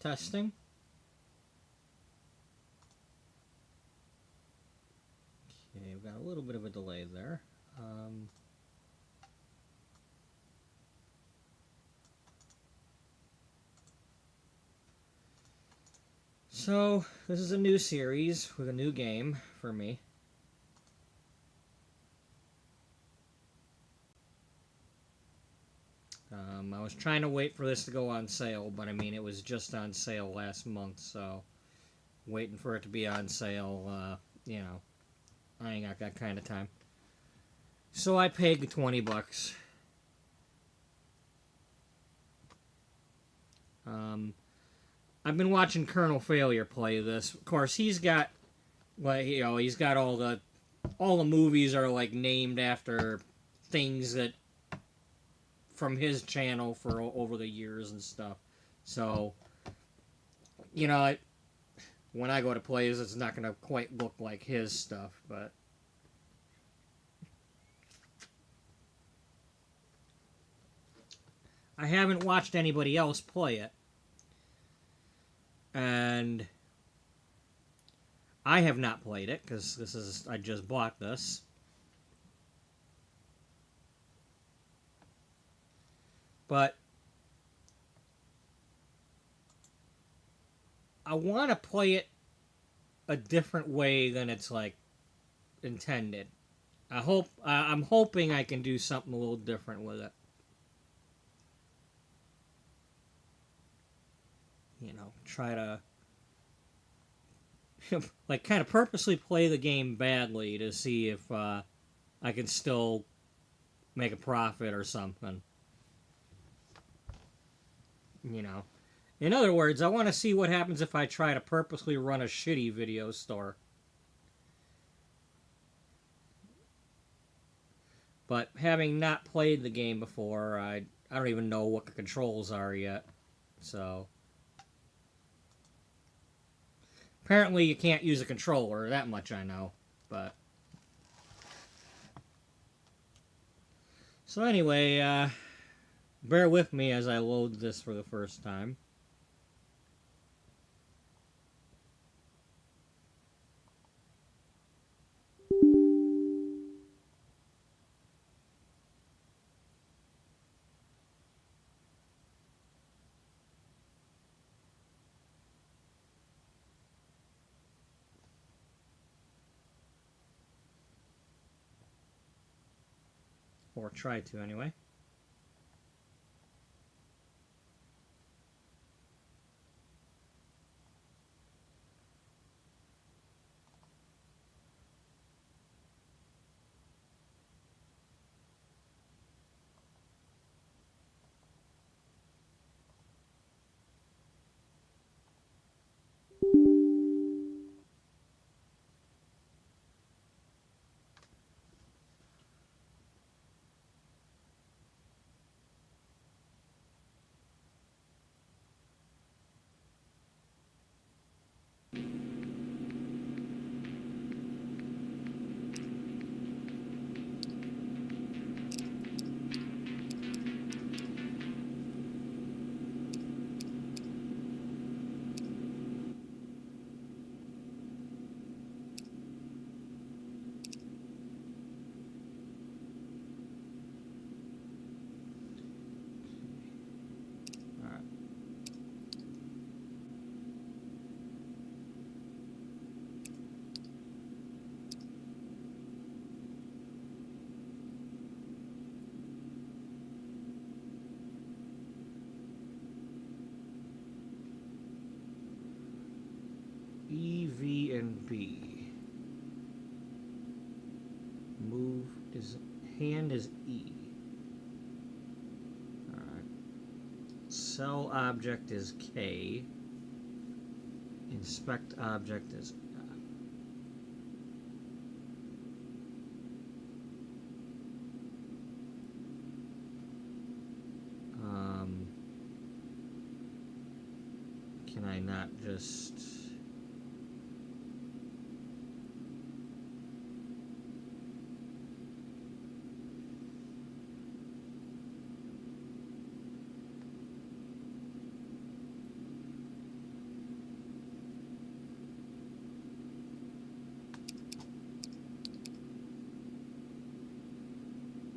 Testing. Okay, we've got a little bit of a delay there. So, this is a new series with a new game for me. I was trying to wait for this to go on sale, but I mean, it was just on sale last month, so waiting for it to be on sale, you know, I ain't got that kind of time. So I paid the 20 bucks. I've been watching Colonel Failure play this. Of course, he's got, like, you know, he's got all the movies are like named after things that from his channel for over the years and stuff. So, you know, when I go to plays, it's not going to quite look like his stuff, but I haven't watched anybody else play it. And I have not played it because I just bought this. But I want to play it a different way than it's like intended. I'm hoping I can do something a little different with it. You know, try to like kind of purposely play the game badly to see if I can still make a profit or something. You know, in other words, I want to see what happens if I try to purposely run a shitty video store. But having not played the game before, I don't even know what the controls are yet. So apparently you can't use a controller, that much I know. But so anyway, bear with me as I load this for the first time. Or try to, anyway. E, V, and B. Move is hand is E. Alright. Sell object is K. Inspect object is can I not just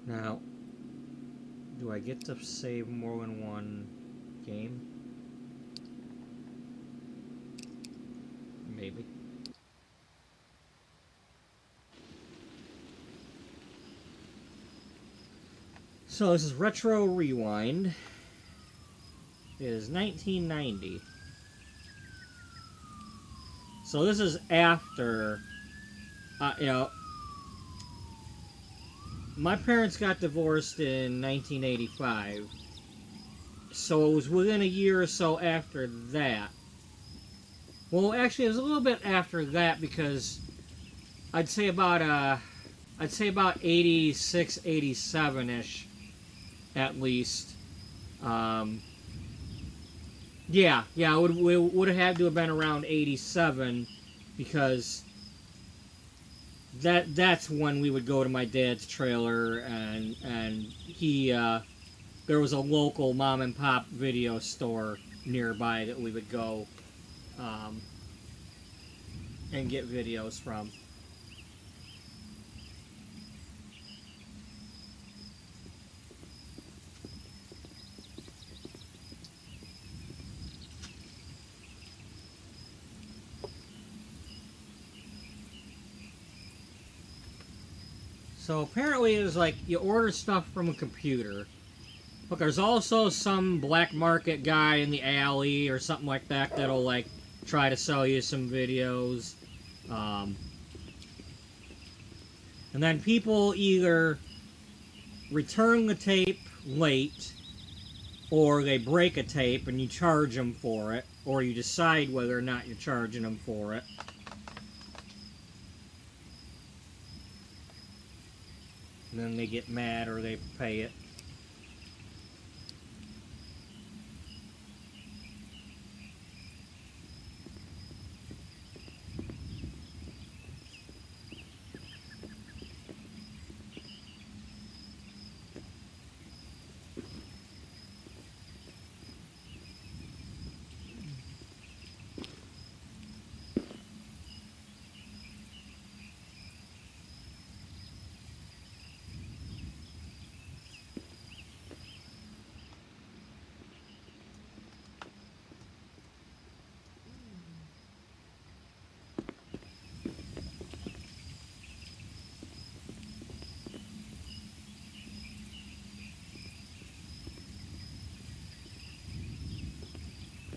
Now, do I get to save more than one game? Maybe. So this is Retro Rewind. It is 1990. So this is after, you know, my parents got divorced in 1985. So it was within a year or so after that. Well, actually, it was a little bit after that because I'd say about 86, 87-ish, at least. Yeah, it would have had to have been around 87 because that's when we would go to my dad's trailer and he there was a local mom and pop video store nearby that we would go and get videos from. So apparently it was like you order stuff from a computer. But there's also some black market guy in the alley or something like that that'll like try to sell you some videos. And then people either return the tape late or they break a tape and you charge them for it, or you decide whether or not you're charging them for it. And then they get mad or they pay it.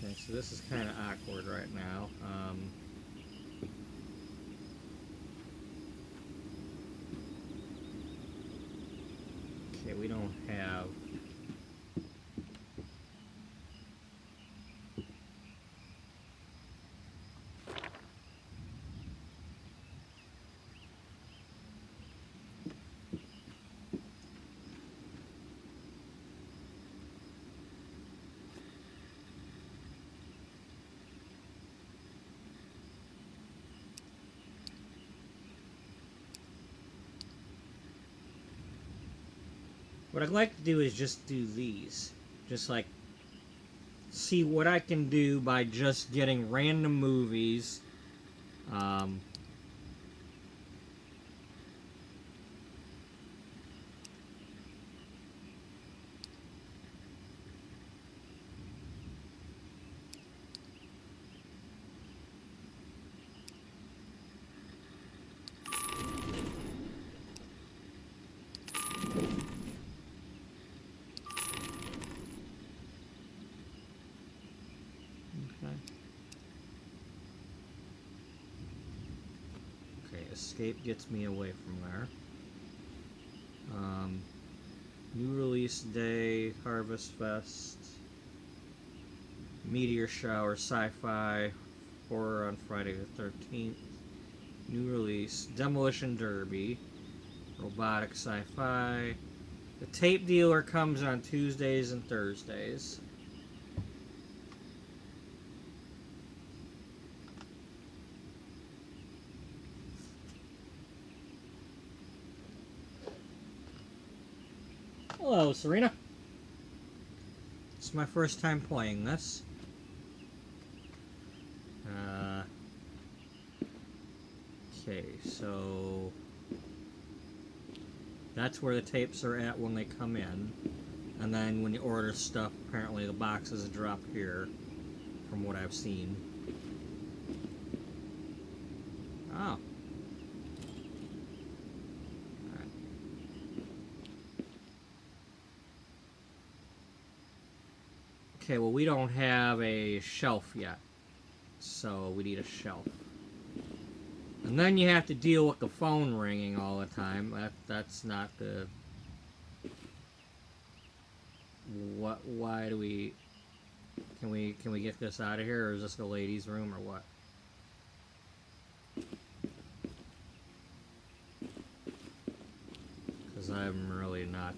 Okay, so this is kind of awkward right now. Okay, we don't have... What I'd like to do is just do these. Just like see what I can do by just getting random movies. Okay, escape gets me away from there. New release day, Harvest Fest, Meteor Shower, Sci-Fi, Horror on Friday the 13th. New release, Demolition Derby, Robotic Sci-Fi. The Tape Dealer comes on Tuesdays and Thursdays. Hello, Serena. It's my first time playing this. Okay, so That's where the tapes are at when they come in. And then when you order stuff, apparently the boxes drop here, from what I've seen. Oh. Alright. Okay, well, we don't have a shelf yet, so we need a shelf. And then you have to deal with the phone ringing all the time. That's not the... What? Why do we... Can we get this out of here, or is this the ladies' room, or what? Because I'm really not...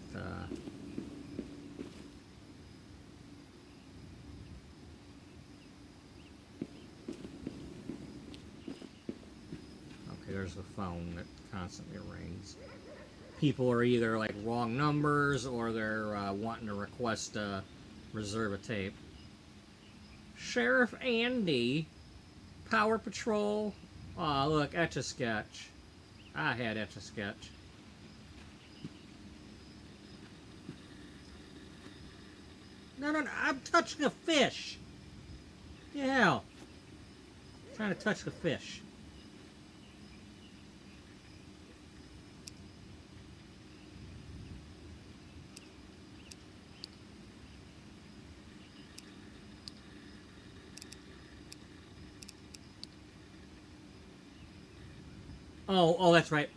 Okay, there's the phone that constantly rings. People are either like wrong numbers, or they're wanting to request reserve a tape. Sheriff Andy, Power Patrol. Aw, look, Etch-a-Sketch. I had Etch-a-Sketch. No, I'm touching a fish. Yeah. I'm trying to touch the fish. Oh, that's right.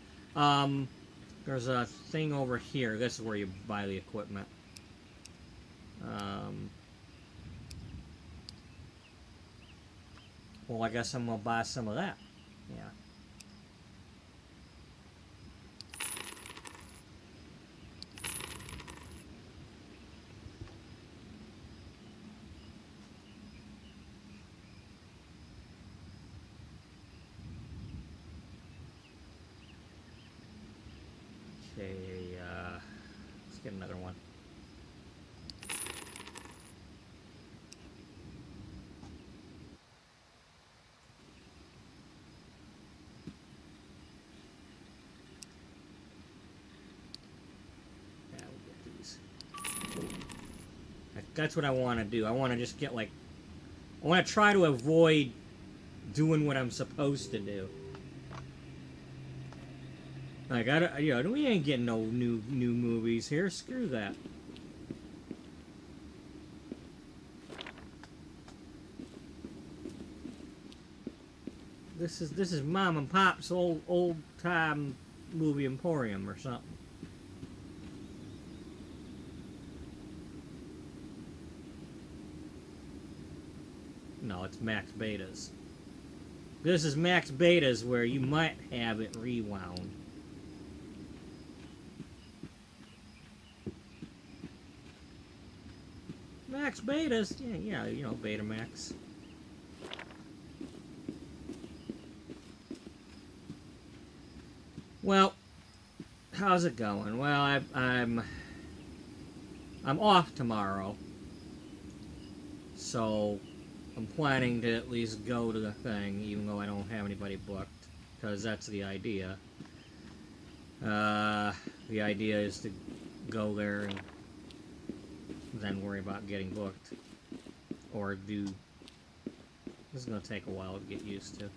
There's a thing over here. This is where you buy the equipment. Well, I guess I'm gonna buy some of that. Yeah. Okay, let's get another one. Yeah, we'll get these. That's what I want to do. I want to just get like... I want to try to avoid doing what I'm supposed to do. Like, we ain't getting no new movies here. Screw that. This is Mom and Pop's old time movie emporium or something. No, it's Max Beta's. This is Max Beta's, where you might have it rewound. Max Beta's, yeah, you know, Betamax. Well, how's it going? Well, I'm off tomorrow, so I'm planning to at least go to the thing, even though I don't have anybody booked, because that's the idea. The idea is to go there and then worry about getting booked, or do... This is going to take a while to get used to.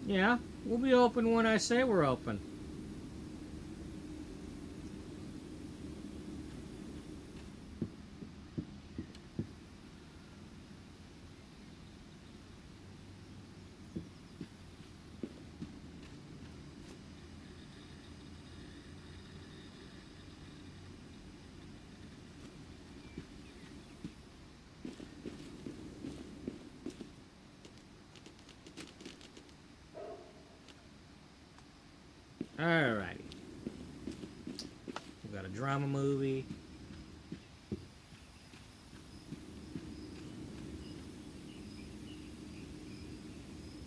Yeah, we'll be open when I say we're open. Alrighty. We've got a drama movie.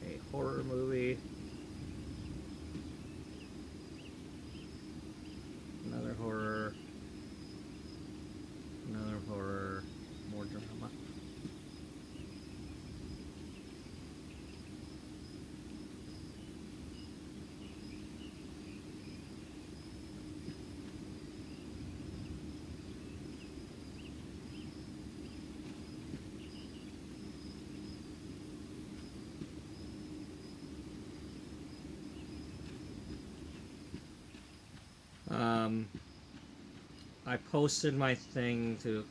A horror movie. Another horror. Another horror. More drama. I posted my thing to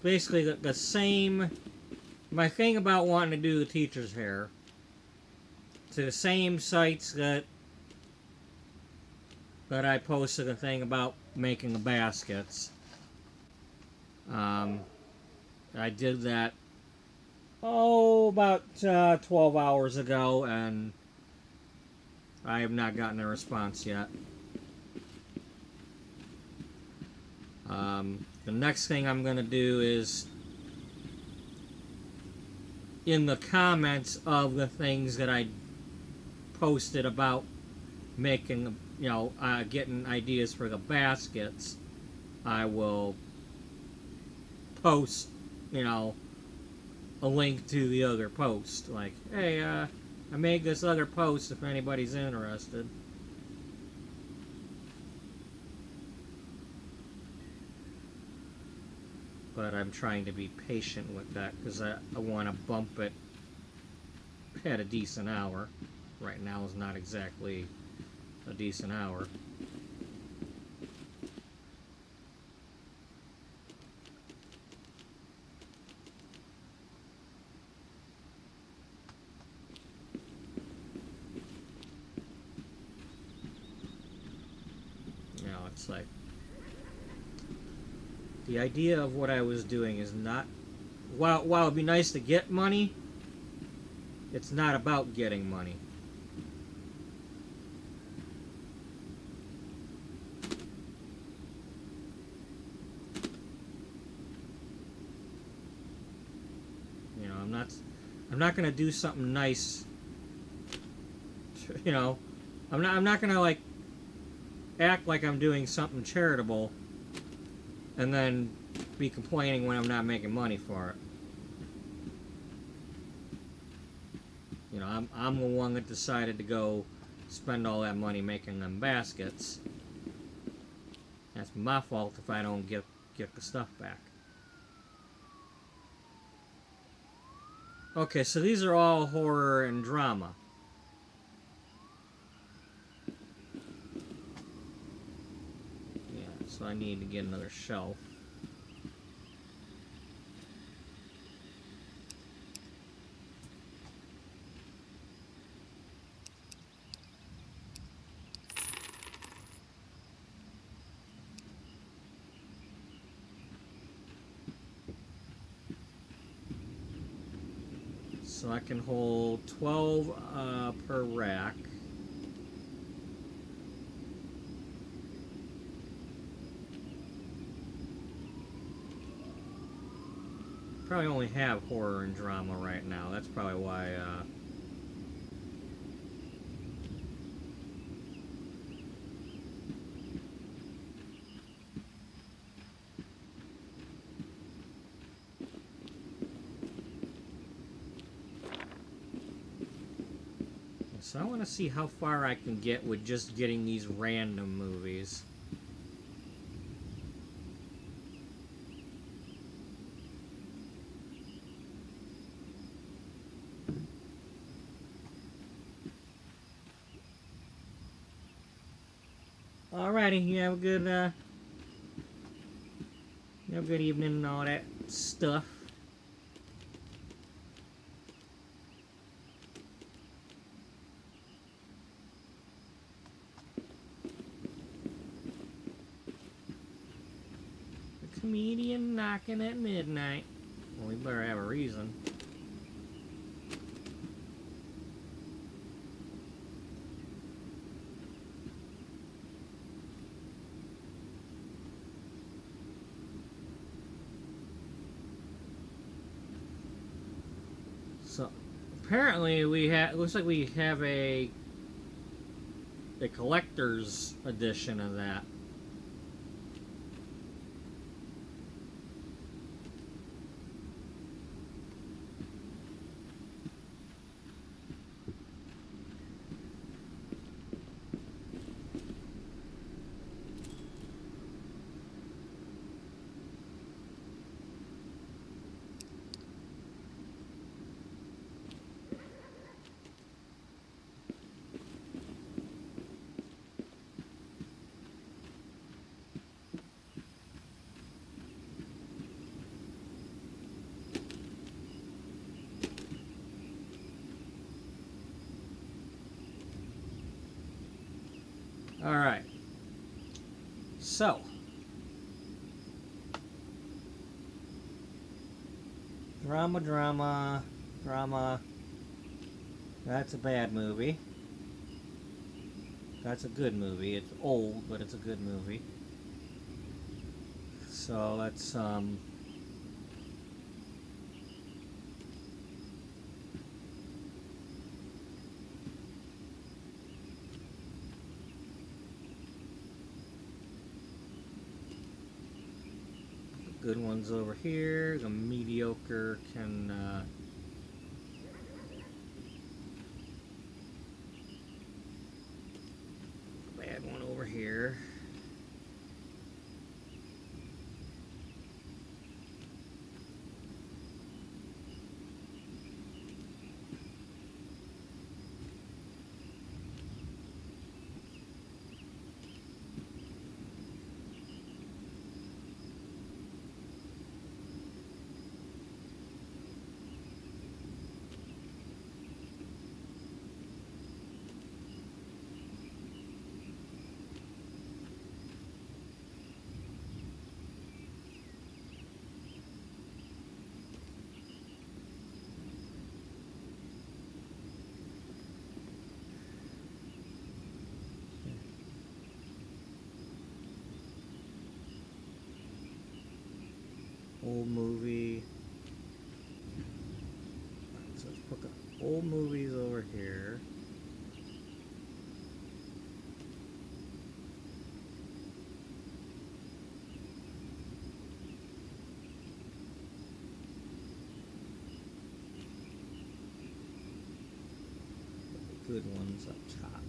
basically the same, my thing about wanting to do the teacher's hair to the same sites that I posted a thing about making the baskets. I did that about 12 hours ago, and I have not gotten a response yet. The next thing I'm going to do is in the comments of the things that I posted about making, getting ideas for the baskets, I will post, a link to the other post. Like, hey, I made this other post if anybody's interested. But I'm trying to be patient with that because I want to bump it at a decent hour. Right now is not exactly a decent hour. It's like the idea of what I was doing is not, while it'd be nice to get money, it's not about getting money. I'm not gonna do something nice. I'm not gonna like act like I'm doing something charitable and then be complaining when I'm not making money for it. I'm the one that decided to go spend all that money making them baskets. That's my fault if I don't get the stuff back. Okay, so these are all horror and drama. Yeah, so I need to get another shelf. So I can hold 12 per rack. Probably only have horror and drama right now. That's probably why. So I want to see how far I can get with just getting these random movies. Alrighty, you have a good evening and all that stuff. The comedian knocking at midnight. Well, we better have a reason. So apparently we have. Looks like we have a collector's edition of that. All right. So, drama. That's a bad movie. That's a good movie. It's old, but it's a good movie. So let's good ones over here. The mediocre can bad one over here. Old movie. So let's put the old movies over here. The good ones up top.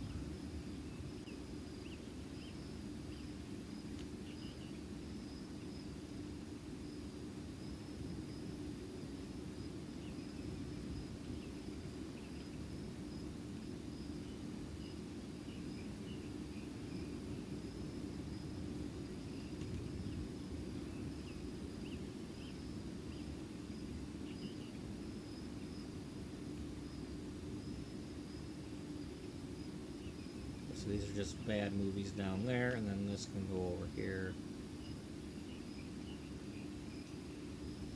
So these are just bad movies down there, and then this can go over here.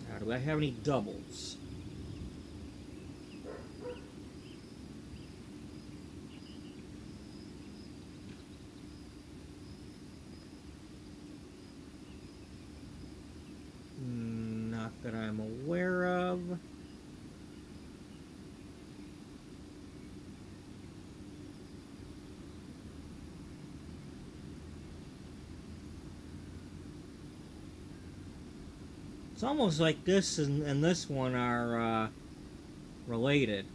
Now, do I have any doubles? Not that I'm aware of. It's almost like this and this one are related.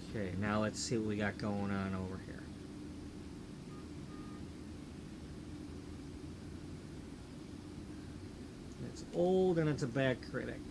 Okay, now let's see what we got going on over here. It's old and it's a bad critic.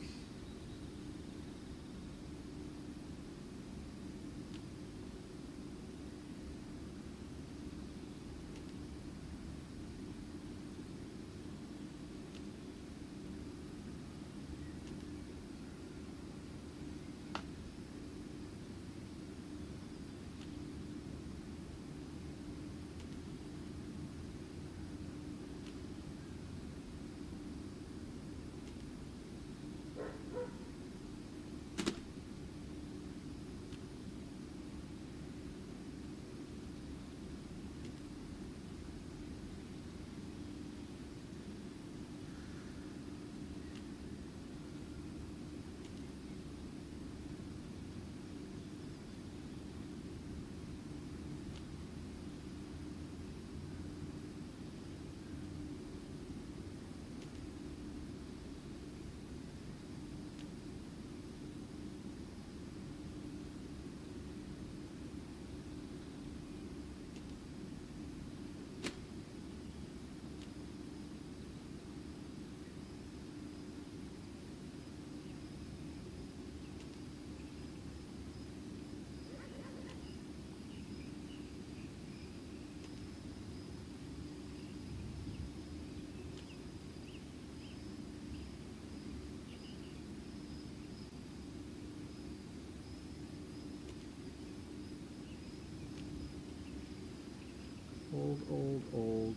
old,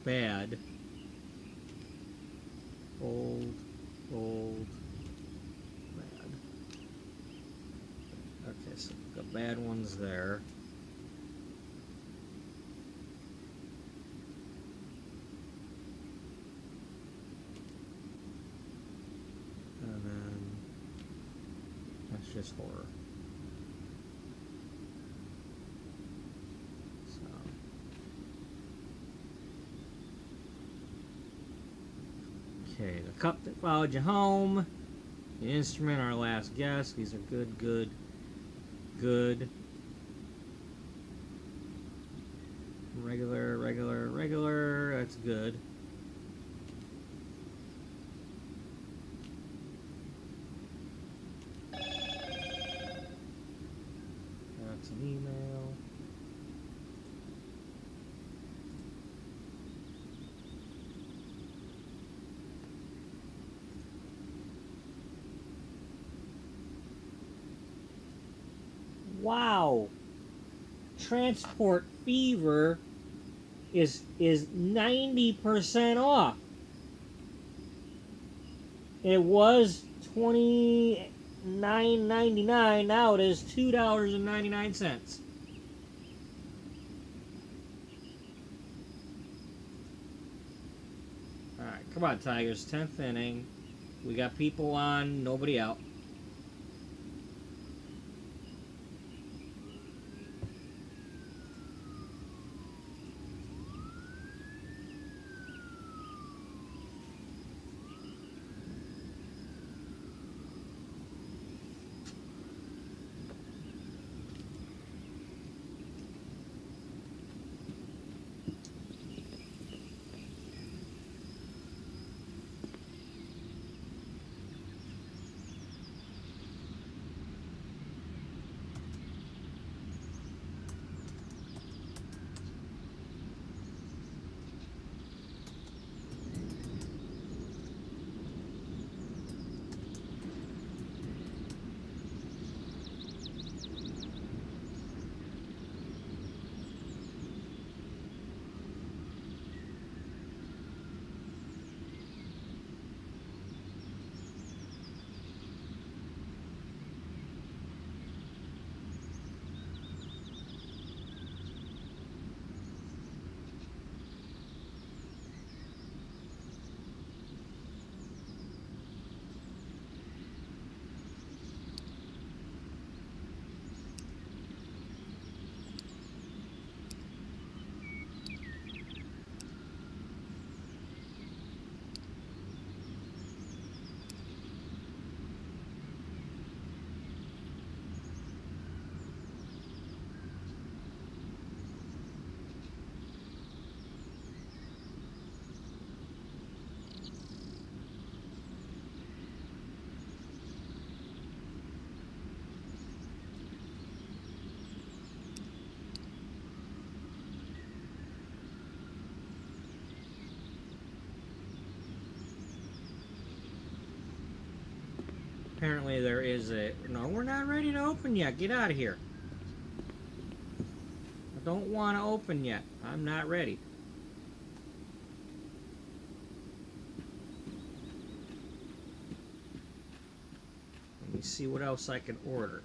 bad, old, bad. Okay, so the bad one's there. And then that's just horror. So okay, the cup that followed you home, the instrument, our last guess. These are good, good, good. Regular, regular, regular. That's good. That's an email. Wow. Transport Fever is 90% off. It was $29.99. Now it is $2.99. All right, come on, Tigers. 10th inning. We got people on, nobody out. Apparently there is a... No, we're not ready to open yet. Get out of here. I don't want to open yet. I'm not ready. Let me see what else I can order.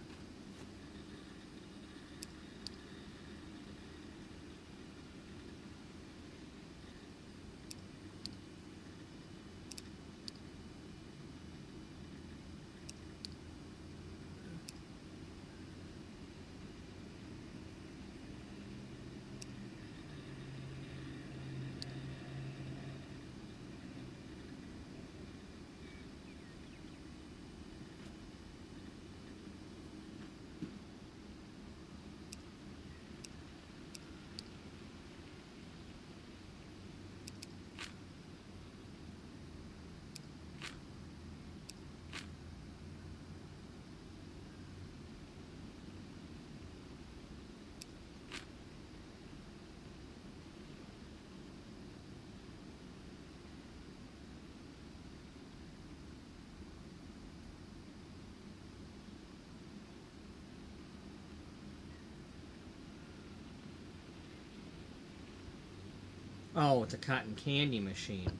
Oh, it's a cotton candy machine.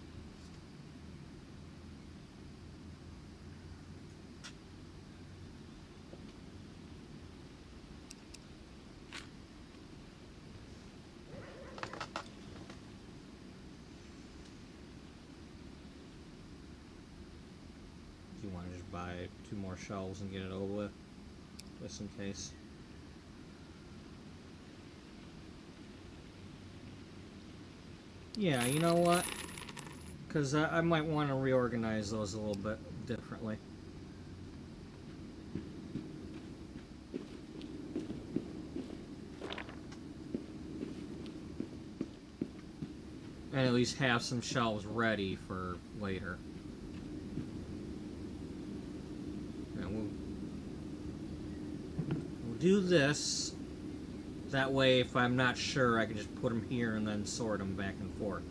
Do you want to just buy 2 more shelves and get it over with? Just in case. Yeah, you know what? Because I might want to reorganize those a little bit differently. And at least have some shelves ready for later. And we'll do this. That way, if I'm not sure, I can just put them here and then sort them back and forth.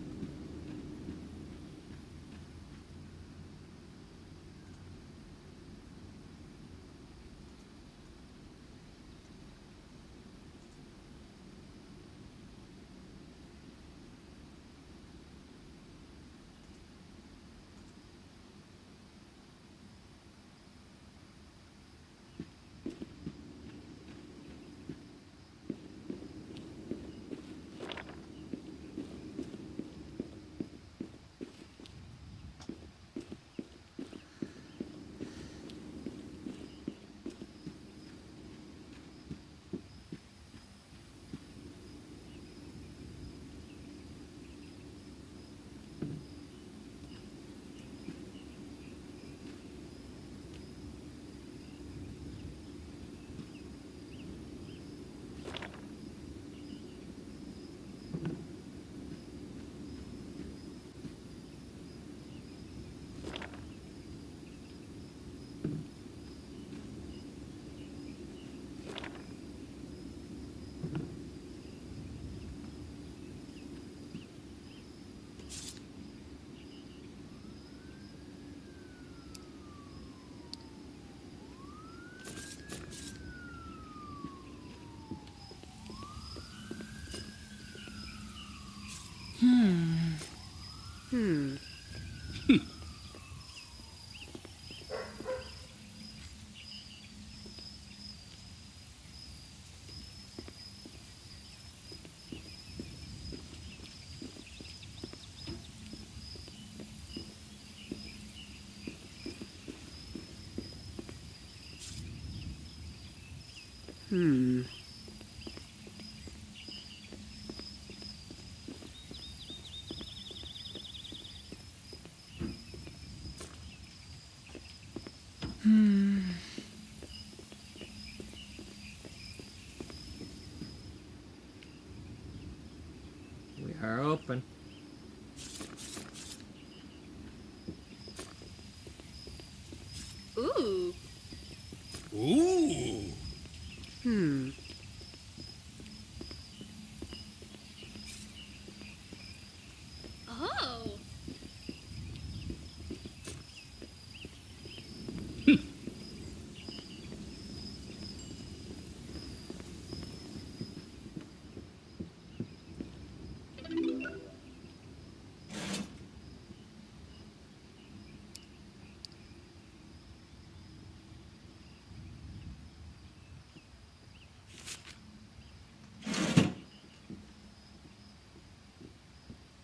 We are open. Ooh. Ooh. Oh.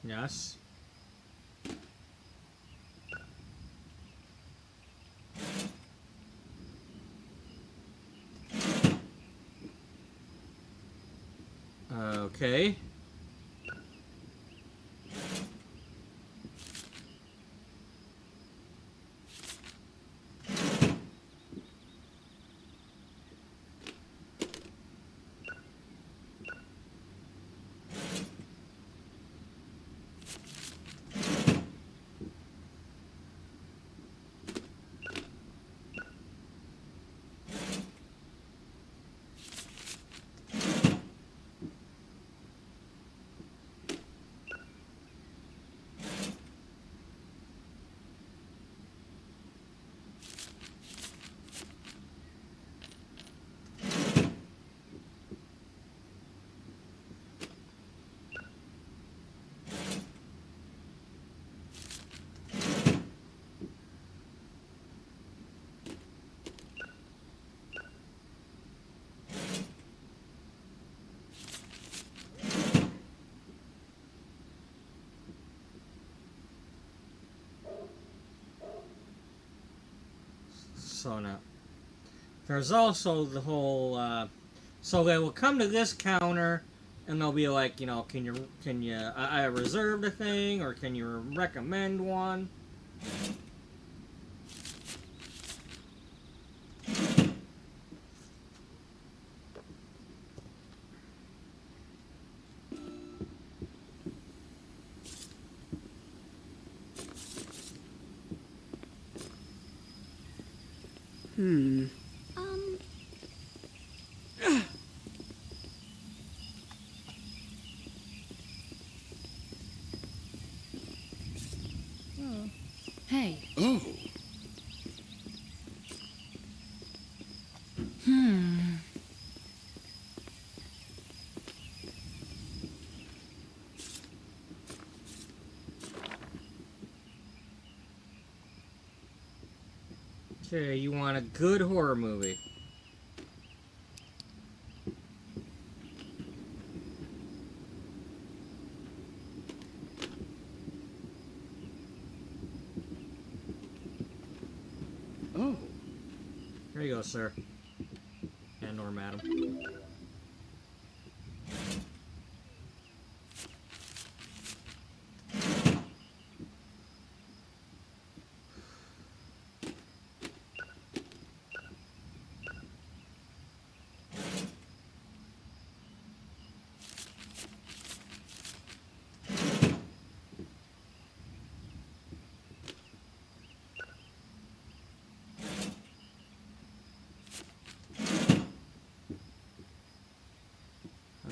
Yes. Okay. So now, there's also the whole. So they will come to this counter, and they'll be like, you know, can you? I reserved a thing, or can you recommend one? Um. Hey. Oh. Okay, you want a good horror movie. Oh. Here you go, sir. And or madam.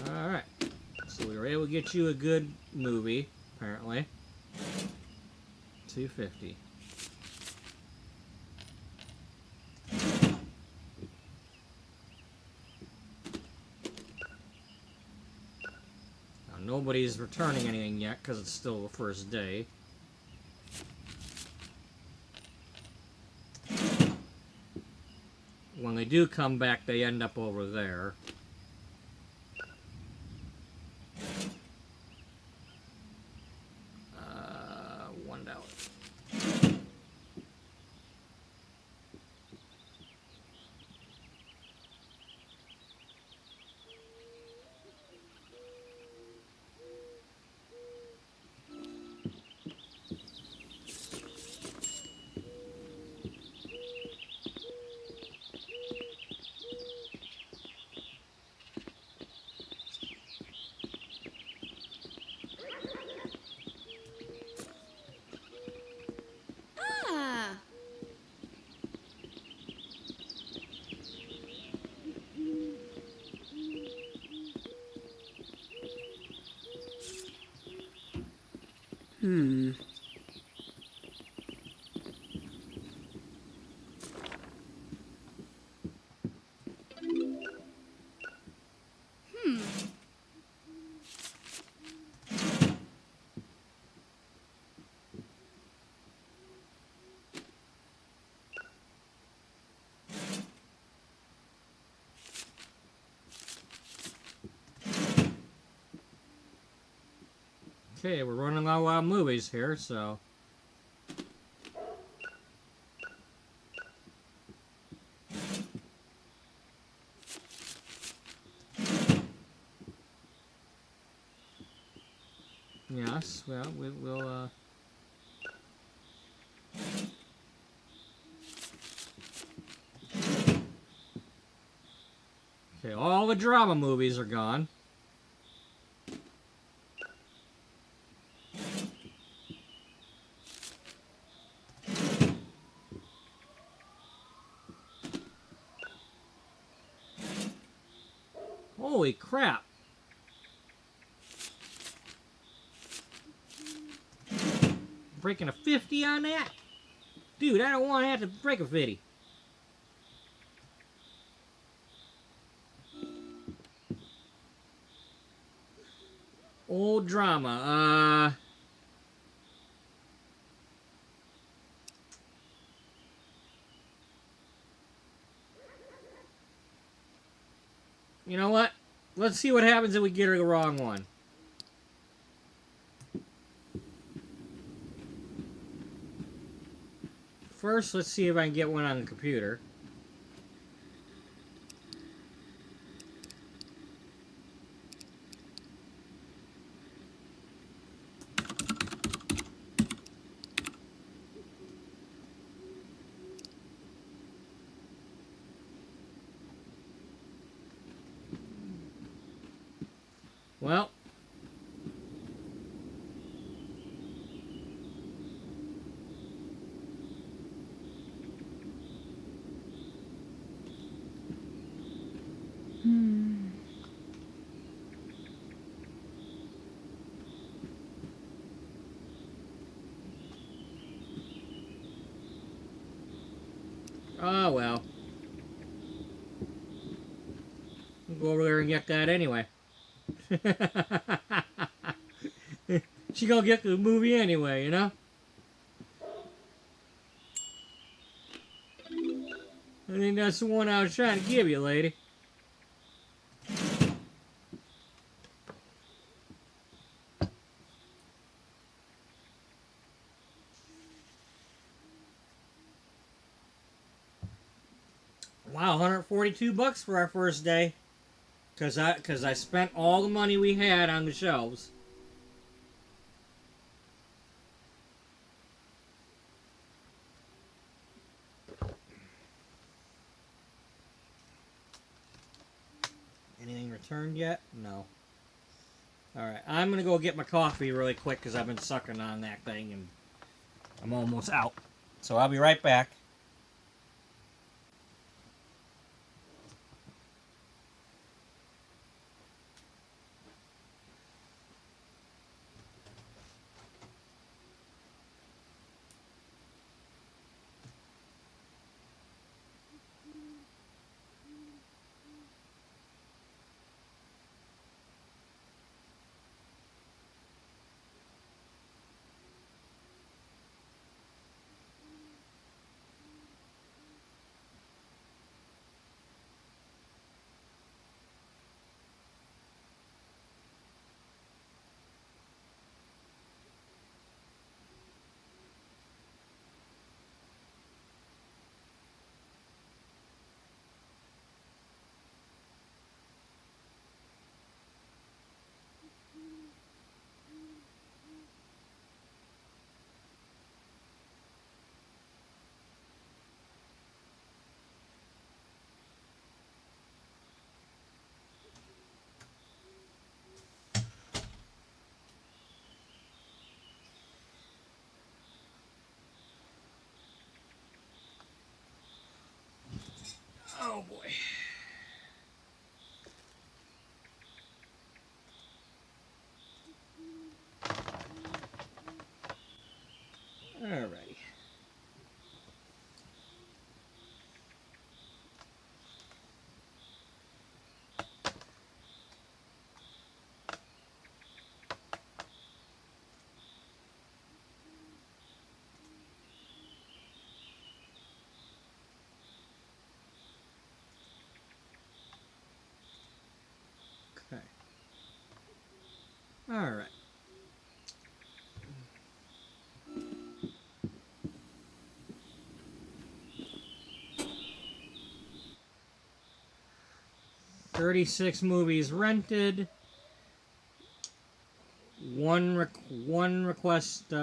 Alright. So we were able to get you a good movie, apparently. $250. Now nobody's returning anything yet because it's still the first day. When they do come back, they end up over there. $1. Ah. Okay, we're running out of movies here, so... Yes, well, we'll Okay, all the drama movies are gone. Holy crap. Breaking a 50 on that? Dude, I don't want to have to break a 50. Old drama. You know what? Let's see what happens if we get her the wrong one. first, let's see if I can get one on the computer. Well, oh well. We'll go over there and get that anyway. She gonna get the movie anyway, you know? I think that's the one I was trying to give you, lady. Wow, 142 bucks for our first day. Cause I spent all the money we had on the shelves. Anything returned yet? No. Alright, I'm gonna go get my coffee really quick because I've been sucking on that thing and I'm almost out. So I'll be right back. Oh boy. Alrighty. Okay. Alright. $36 movies rented. One request.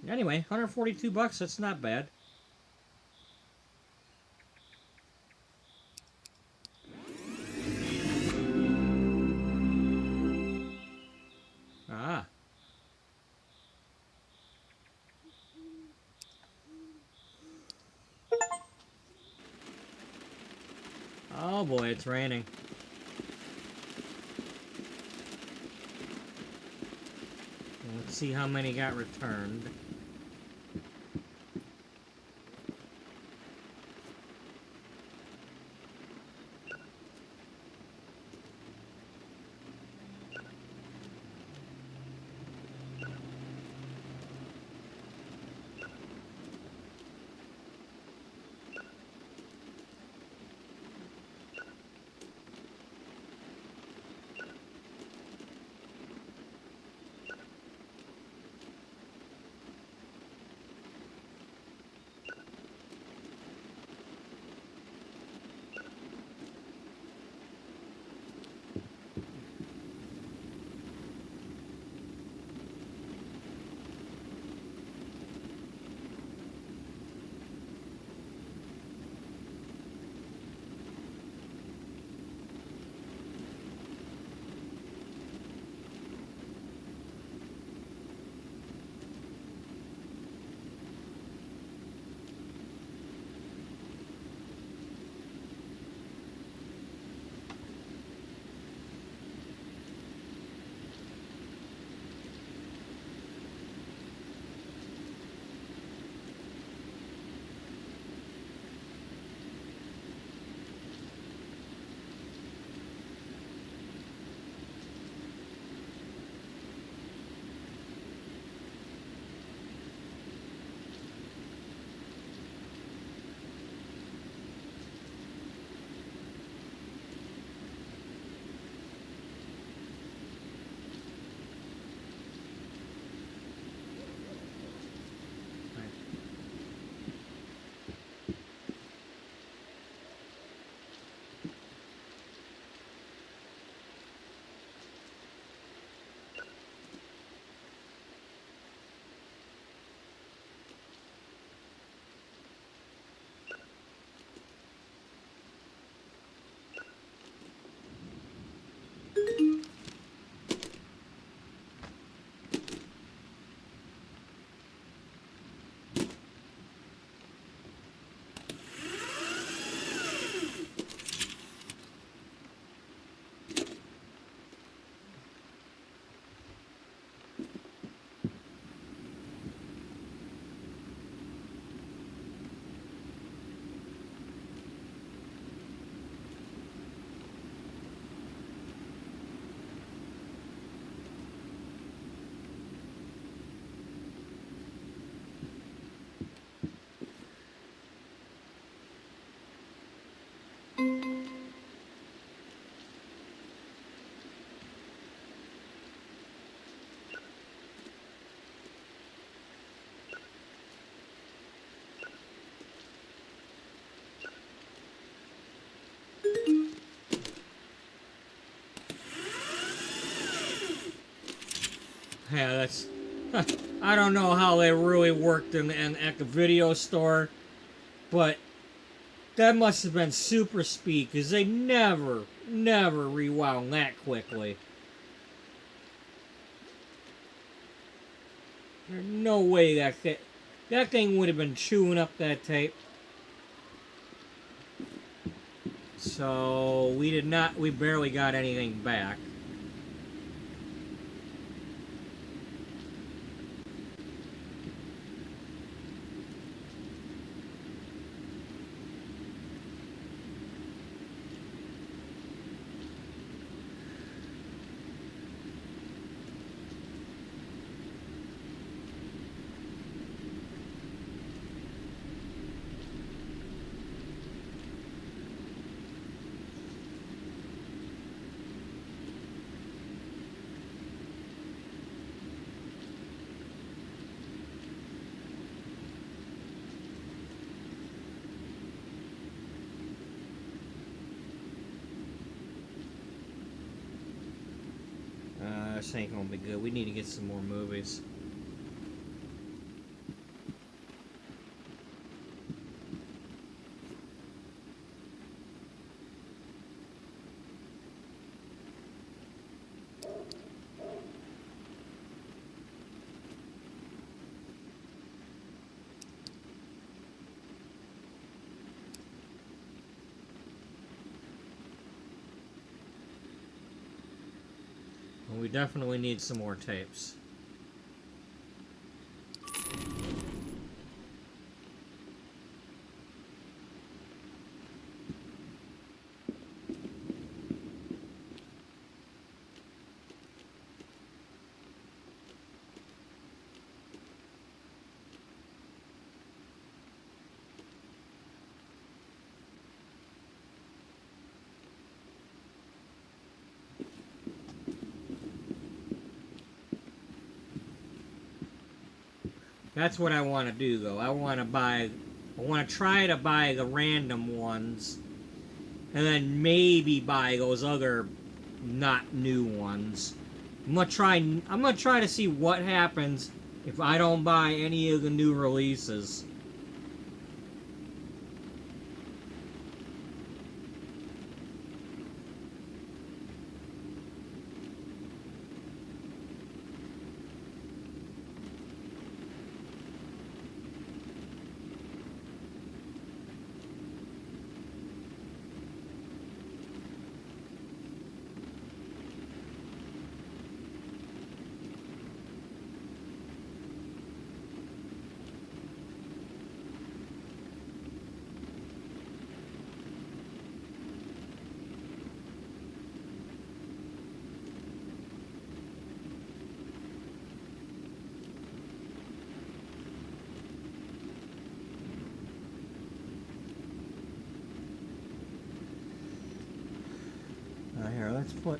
Anyway, 142 bucks. That's not bad. Ah. Oh boy, it's raining. Let's see how many got returned. Yeah, that's... I don't know how they really worked at the video store, but that must have been super speed, because they never rewound that quickly. There's no way that thing would have been chewing up that tape. So we barely got anything back. This ain't gonna be good. We need to get some more movies. Well, we definitely need some more tapes. That's what I want to do, though. I want to try to buy the random ones, and then maybe buy those other not new ones. I'm gonna try to see what happens if I don't buy any of the new releases. Here, let's put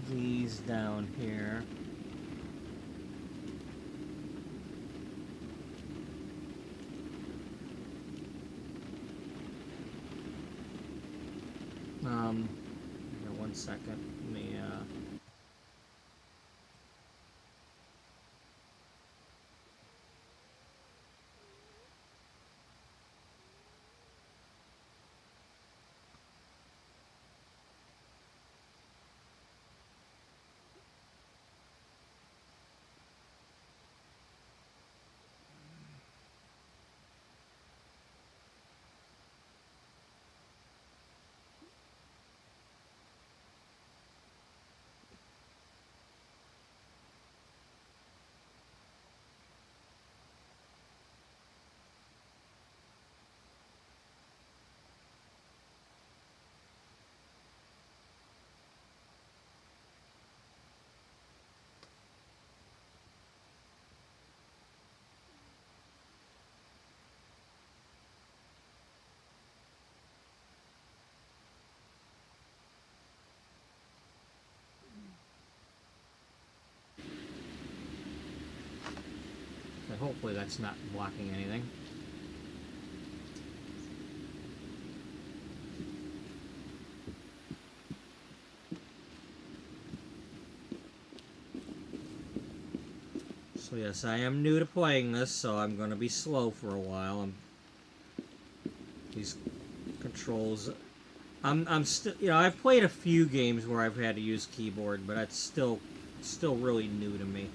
these down here. Here, 1 second. Let me, hopefully that's not blocking anything. So yes, I am new to playing this, so I'm going to be slow for a while. These controls, I'm still, you know, I've played a few games where I've had to use keyboard, but that's still really new to me.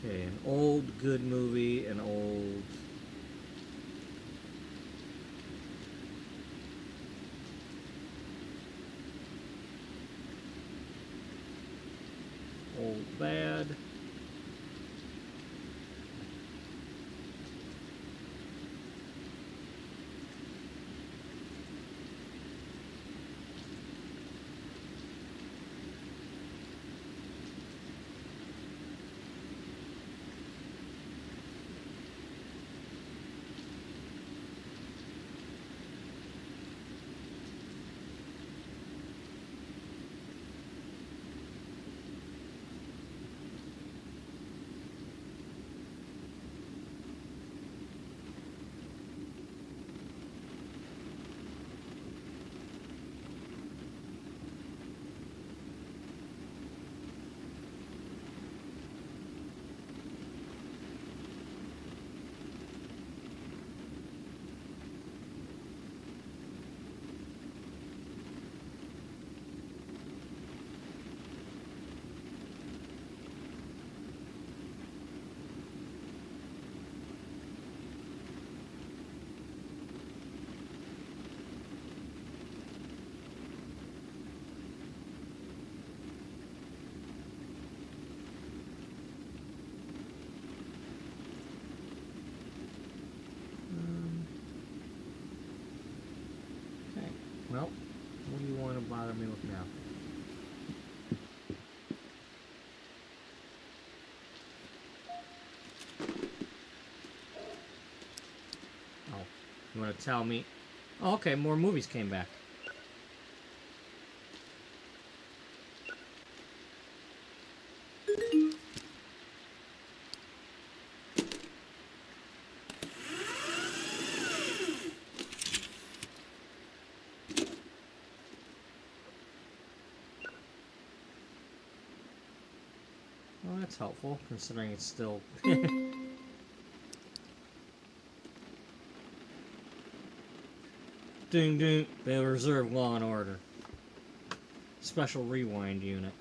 Okay, an old good movie, an old bad. Okay, well, what do you want to bother me with now? Oh, you want to tell me? Oh, okay, more movies came back. Well, that's helpful, considering it's still... Ding ding, the Reserve Law and Order. Special Rewind Unit.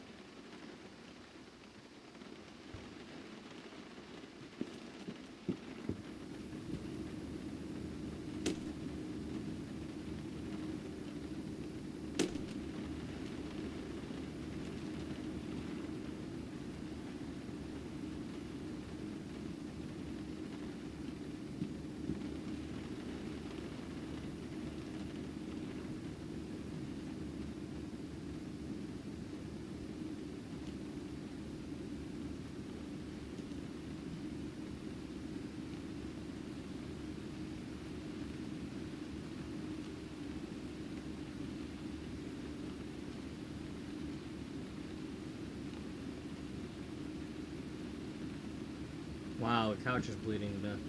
Wow, the couch is bleeding to death.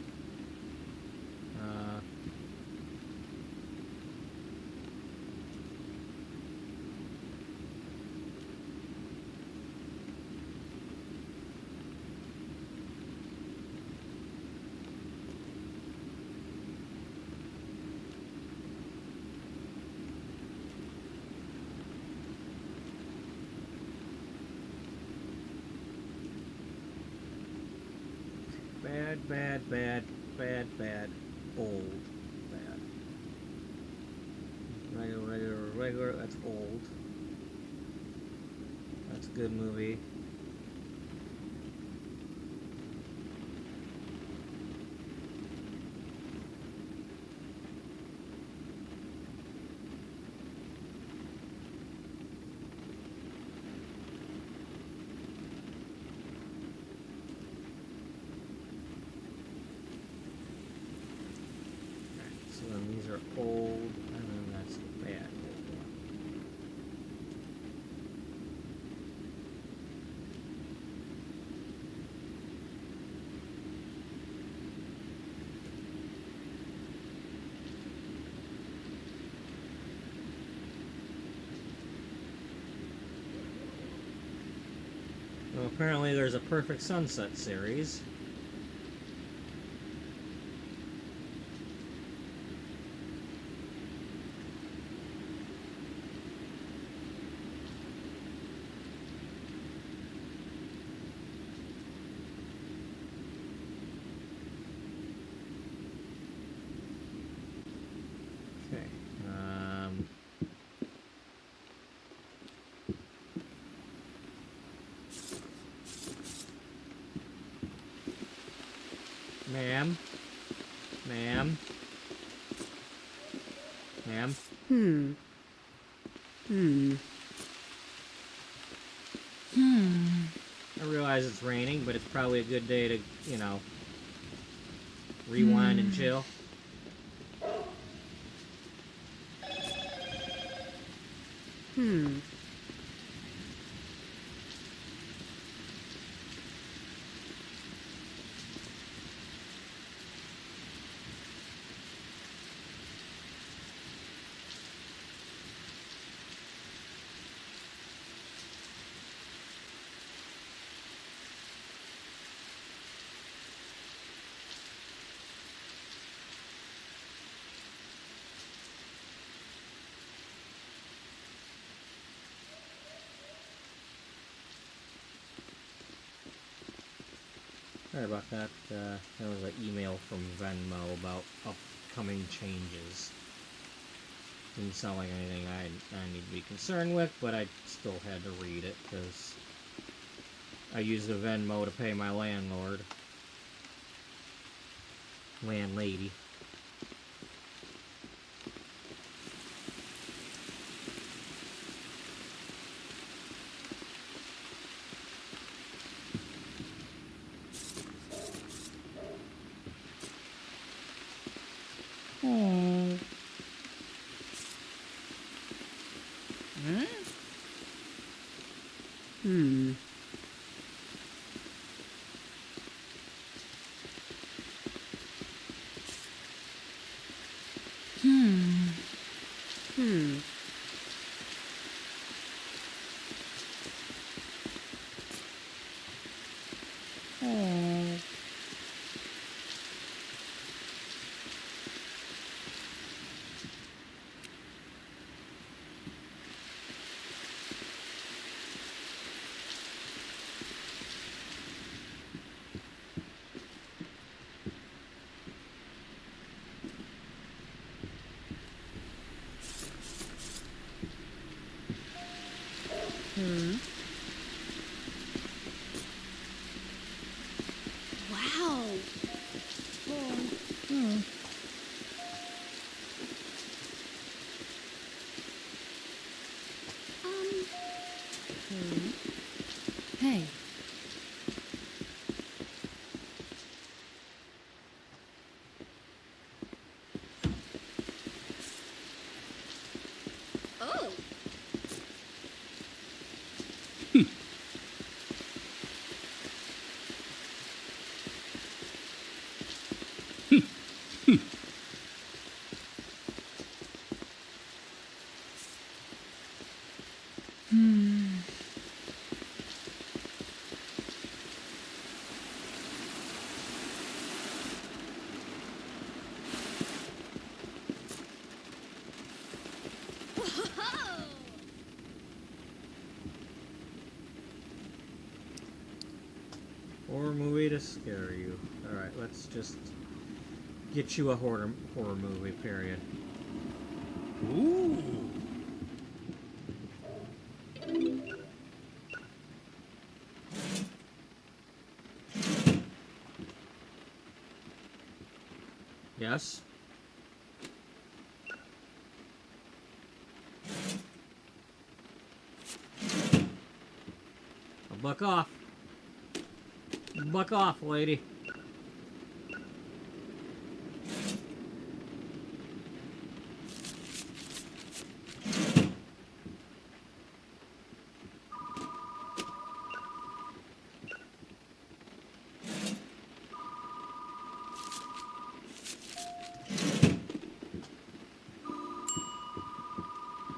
Bad, bad, bad, bad, bad, old, bad. Regular, that's old. That's a good movie. are old, and then that's the bad one. Well, apparently there's a Perfect Sunset series. Okay. Ma'am? Ma'am? Ma'am? I realize it's raining, but it's probably a good day to, you know, rewind and chill. Sorry about that. There was an email from Venmo about upcoming changes. Didn't sound like anything I need to be concerned with, but I still had to read it because I used the Venmo to pay my landlady. Wow. Hey. Oh. Horror movie to scare you. Alright, let's just get you a horror movie, period. Ooh. Yes? Buck off. Buck off, lady.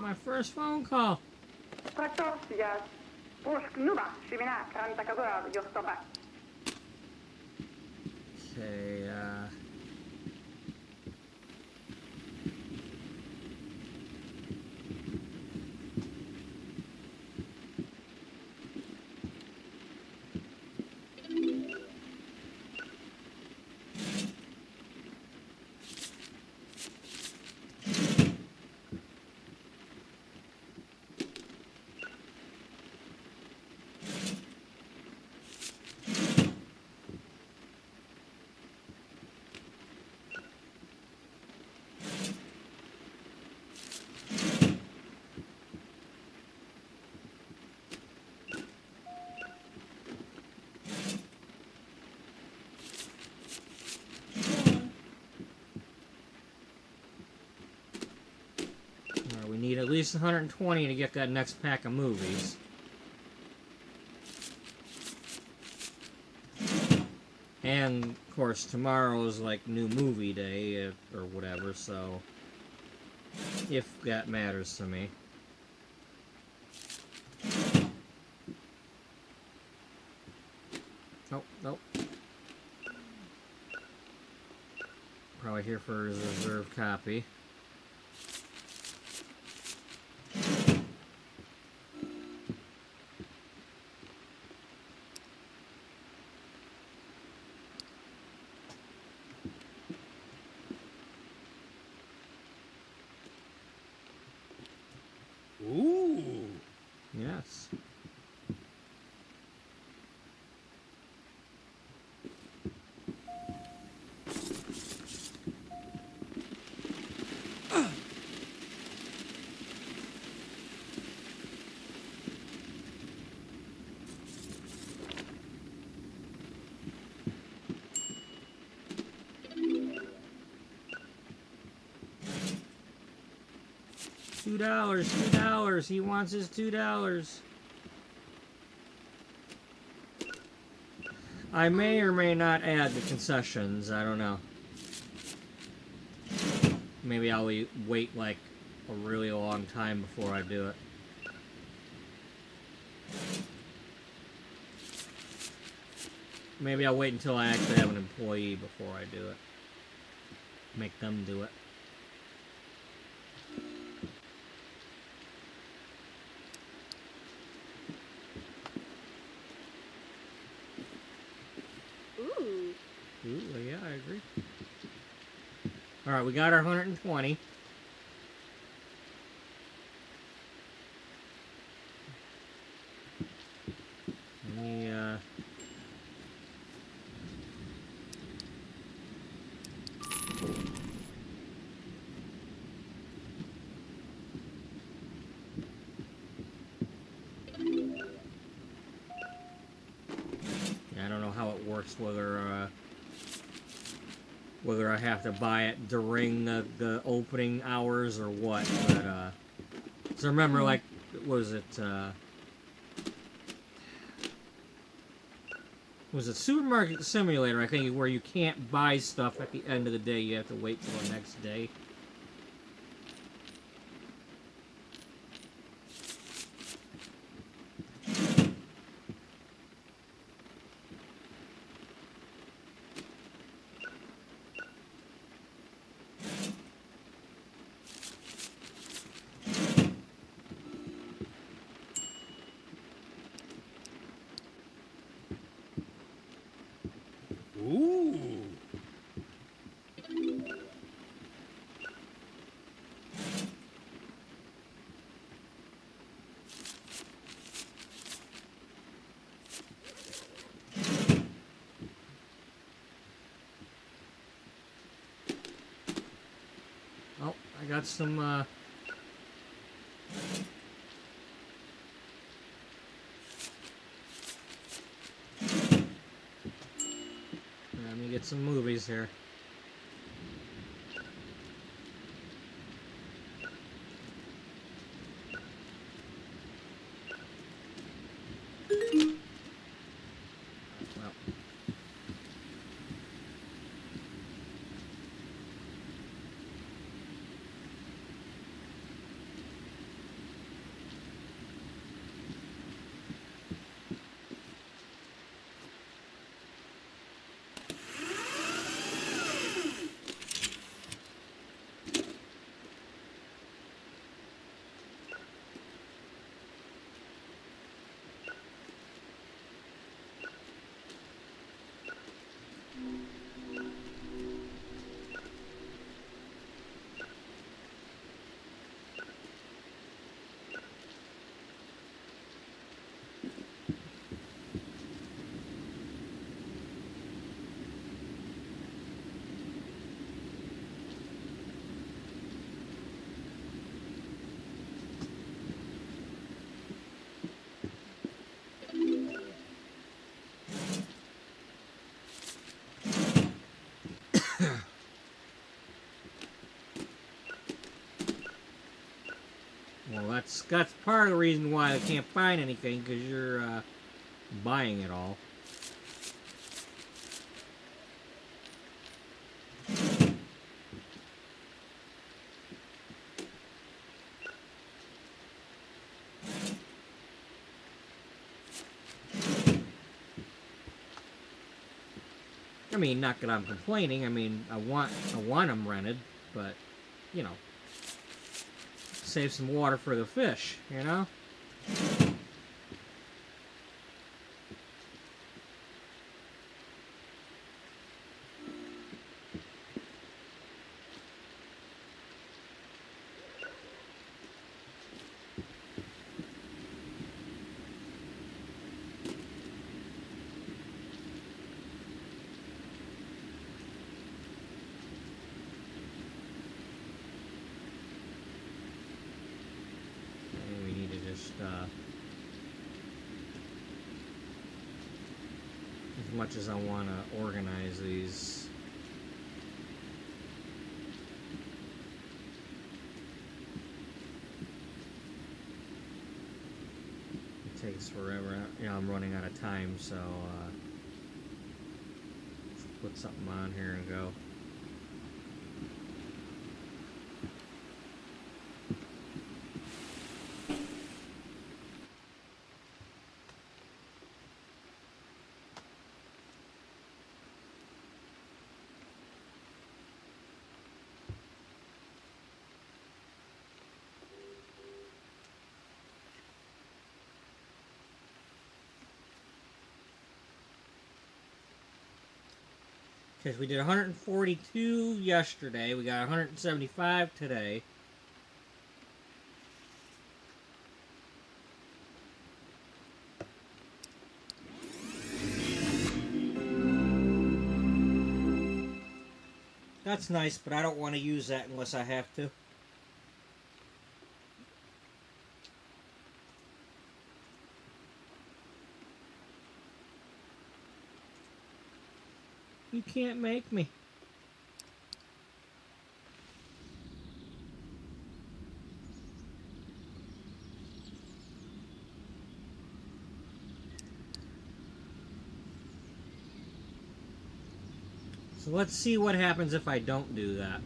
my first phone call. Практически Пушкнуба, Шивина, Крантакабура, Йохтоба. Okay, we need at least 120 to get that next pack of movies. And, of course, tomorrow's, like, new movie day, or whatever, so... If that matters to me. Oh, nope. Probably here for his reserve copy. Ooh. Yes. $2. He wants his $2. I may or may not add the concessions. I don't know. Maybe I'll wait like a really long time before I do it. Maybe I'll wait until I actually have an employee before I do it. Make them do it. Ooh, yeah, I agree. Alright, we got our 120. I don't know how it works, whether I have to buy it during the opening hours or what, but, so remember, like, was it Supermarket Simulator, I think, where you can't buy stuff at the end of the day, you have to wait till the next day. Ooh. Oh, I got some, let me get some movies here. Well. That's part of the reason why I can't find anything, because you're buying it all. I mean, not that I'm complaining. I mean, I want them rented, but you know, save some water for the fish. You know. As much as I want to organize these, it takes forever. You know, I'm running out of time, so let's put something on here and go. Because we did 142 yesterday, we got 175 today. That's nice, but I don't want to use that unless I have to. You can't make me. So let's see what happens if I don't do that.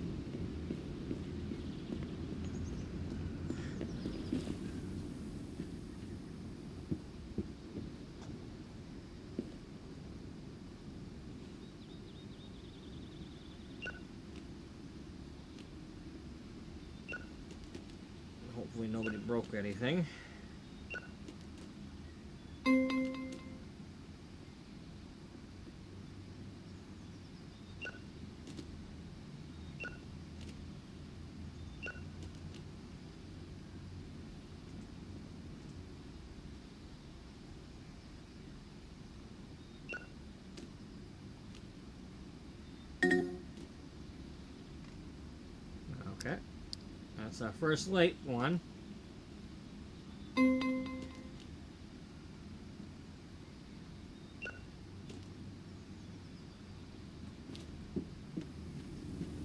Hopefully nobody broke anything. Okay, that's our first late one.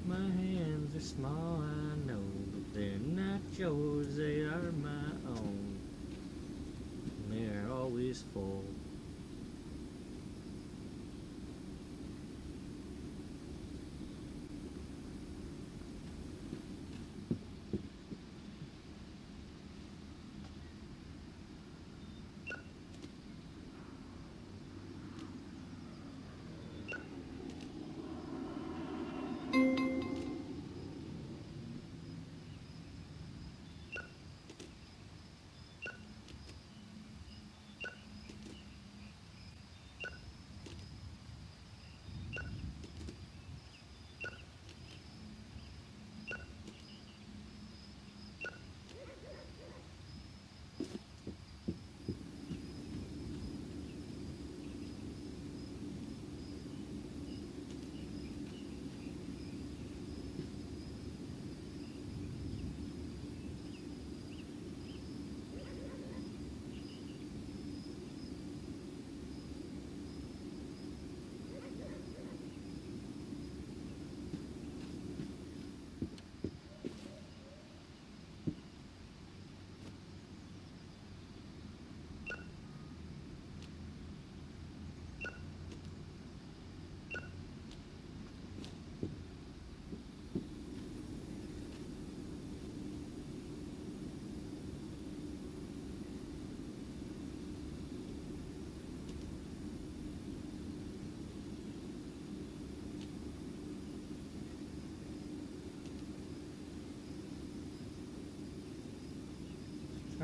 My hands are small, I know, but they're not yours, they are my own. They're always full.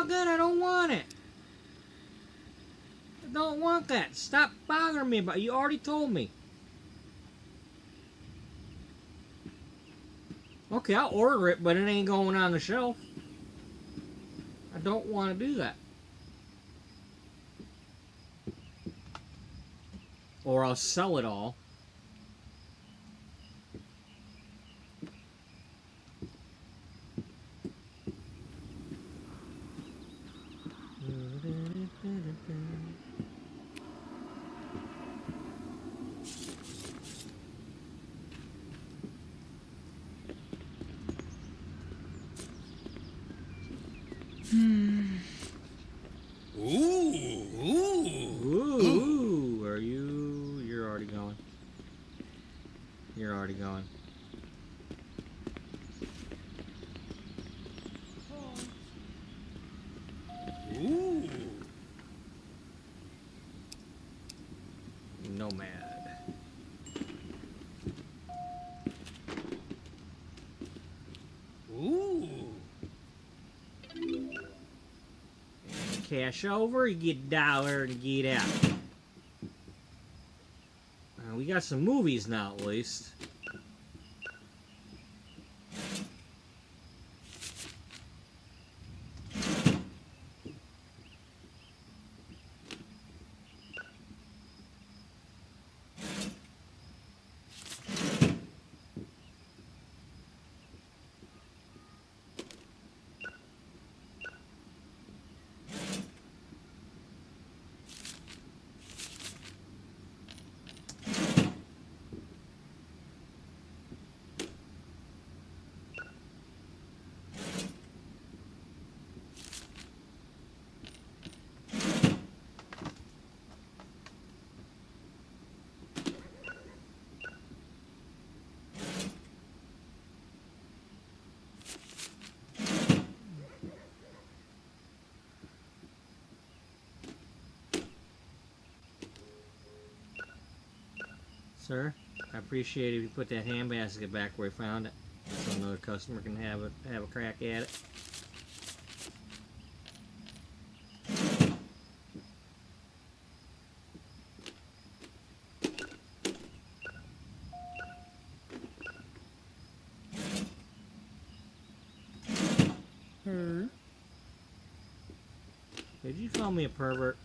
all good. I don't want it. I don't want that. Stop bothering me about it. You already told me. Okay, I'll order it, but it ain't going on the shelf. I don't want to do that. Or I'll sell it all. Ooh, are you? You're already going. You're already going. Ooh. Nomad. Ooh. Cash over, you get a dollar and get out. We got some movies now, at least. Sir, I appreciate it if you put that handbasket back where you found it, so another customer can have a crack at it. Did you call me a pervert?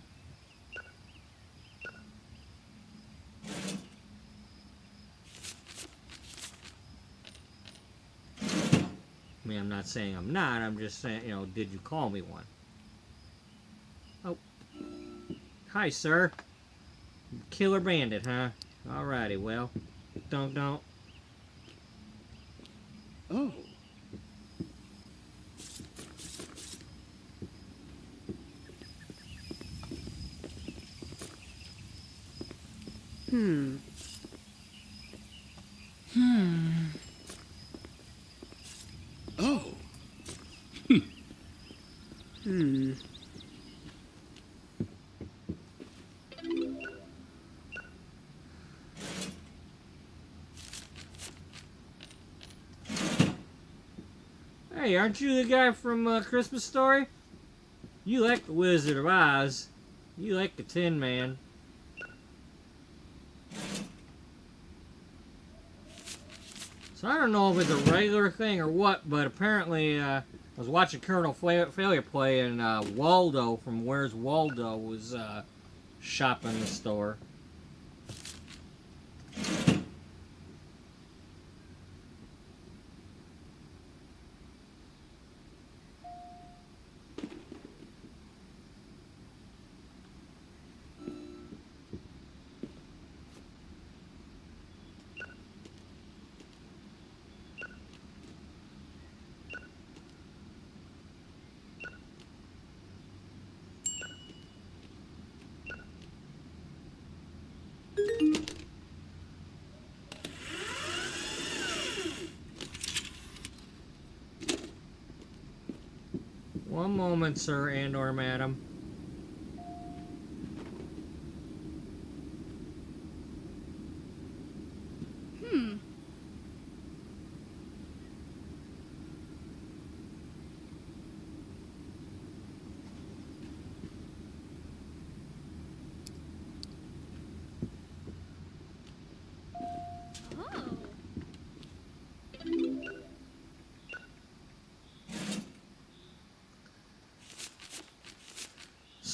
I mean, I'm not saying I'm not. I'm just saying, you know, did you call me one? Oh. Hi, sir. Killer bandit, huh? Alrighty, well. Don't. Oh. Oh. Hey, aren't you the guy from Christmas Story? You like the Wizard of Oz. You like the Tin Man. So I don't know if it's a regular thing or what, but apparently I was watching Colonel Failure play, and Waldo from Where's Waldo was shopping the store. One moment, sir and or madam.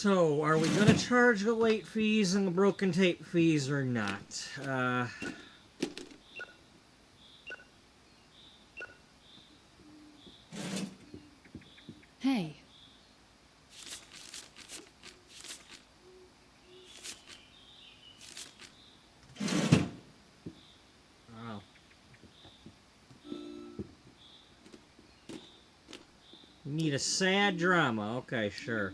So, are we gonna charge the late fees and the broken tape fees or not? Hey. Oh. You need a sad drama. Okay, sure.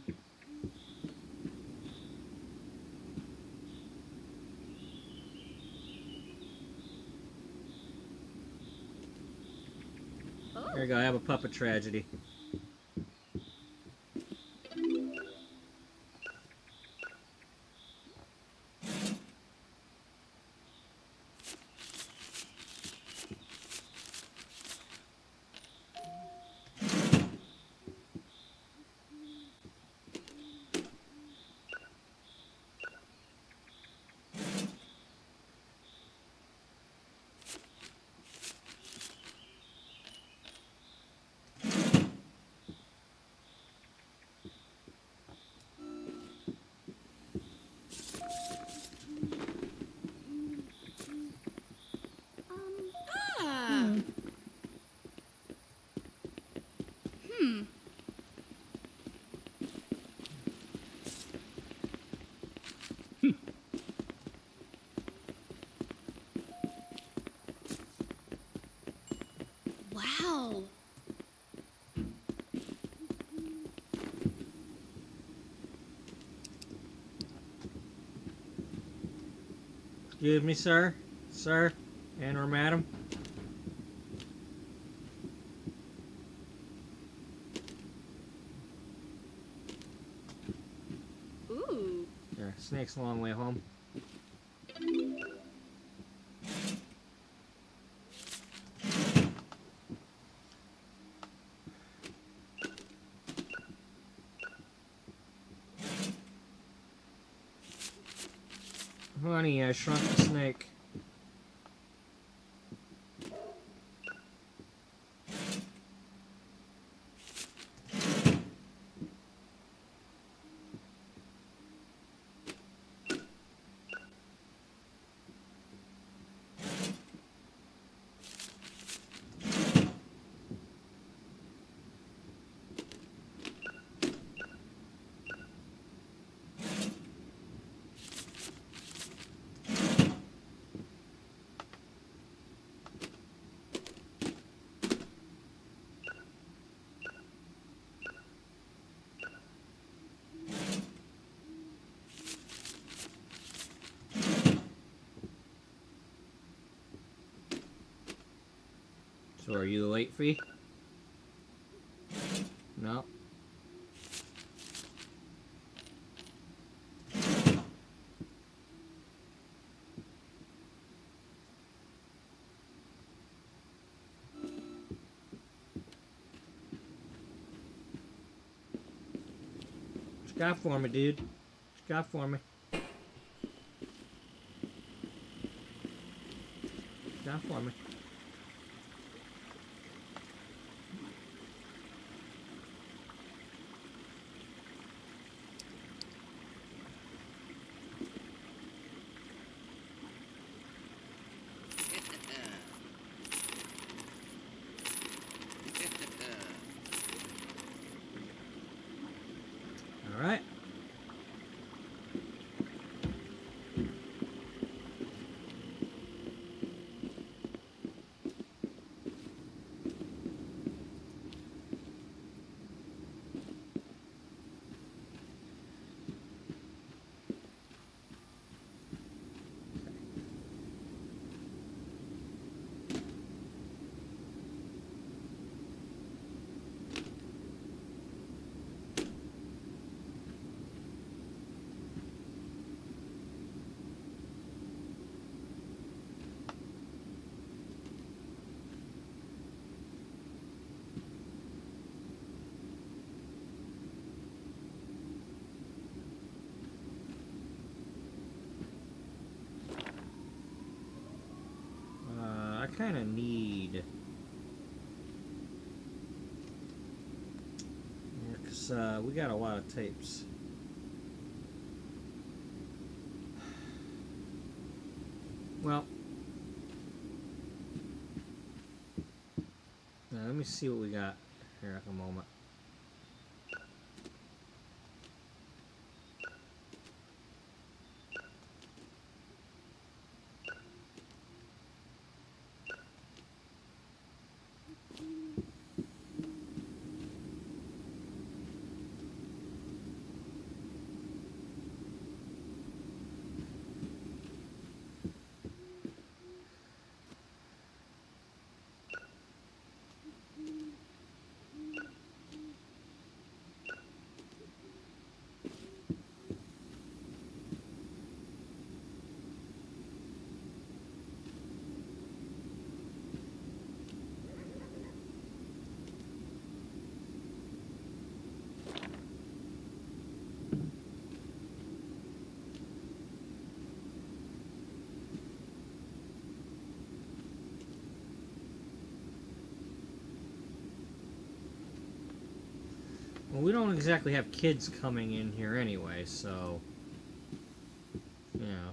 There you go, I have a puppet tragedy. Wow. Excuse me, sir? Sir? And or madam? Ooh. There, snake's a long way home. Honey, I shrunk the snake. So are you the late fee? No. What you got for me, dude? What you got for me? What you got for me? All right. I kind of need... Yeah, because we got a lot of tapes. Well, now let me see what we got here at the moment. Well, we don't exactly have kids coming in here anyway, so, you know,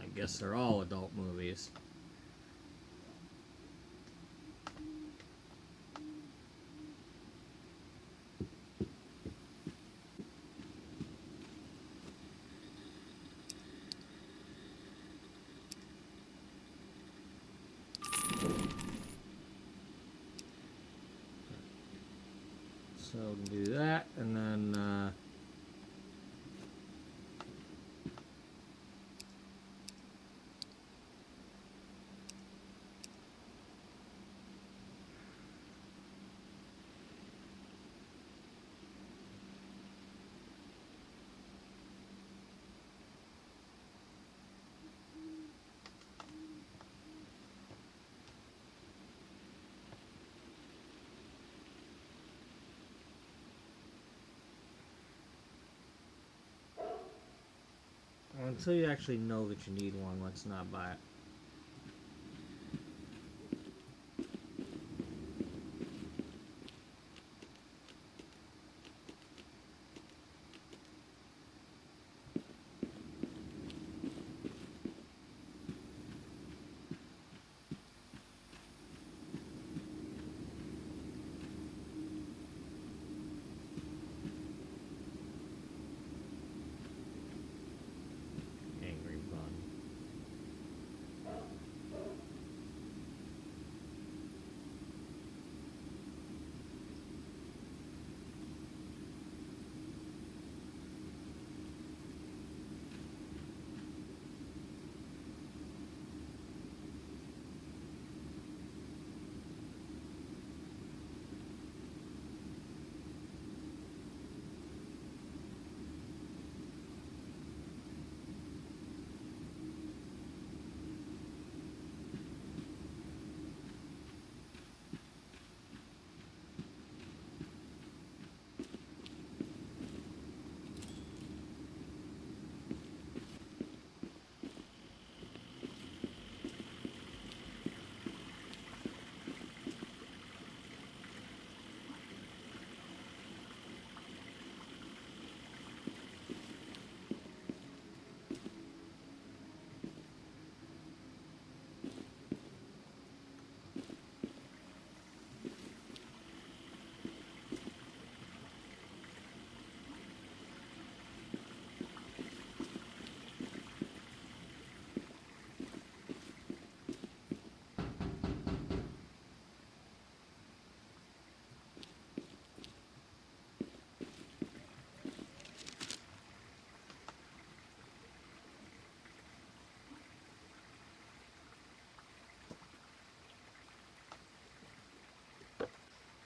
I guess they're all adult movies. So do that, and then until you actually know that you need one, let's not buy it. Angry Bun.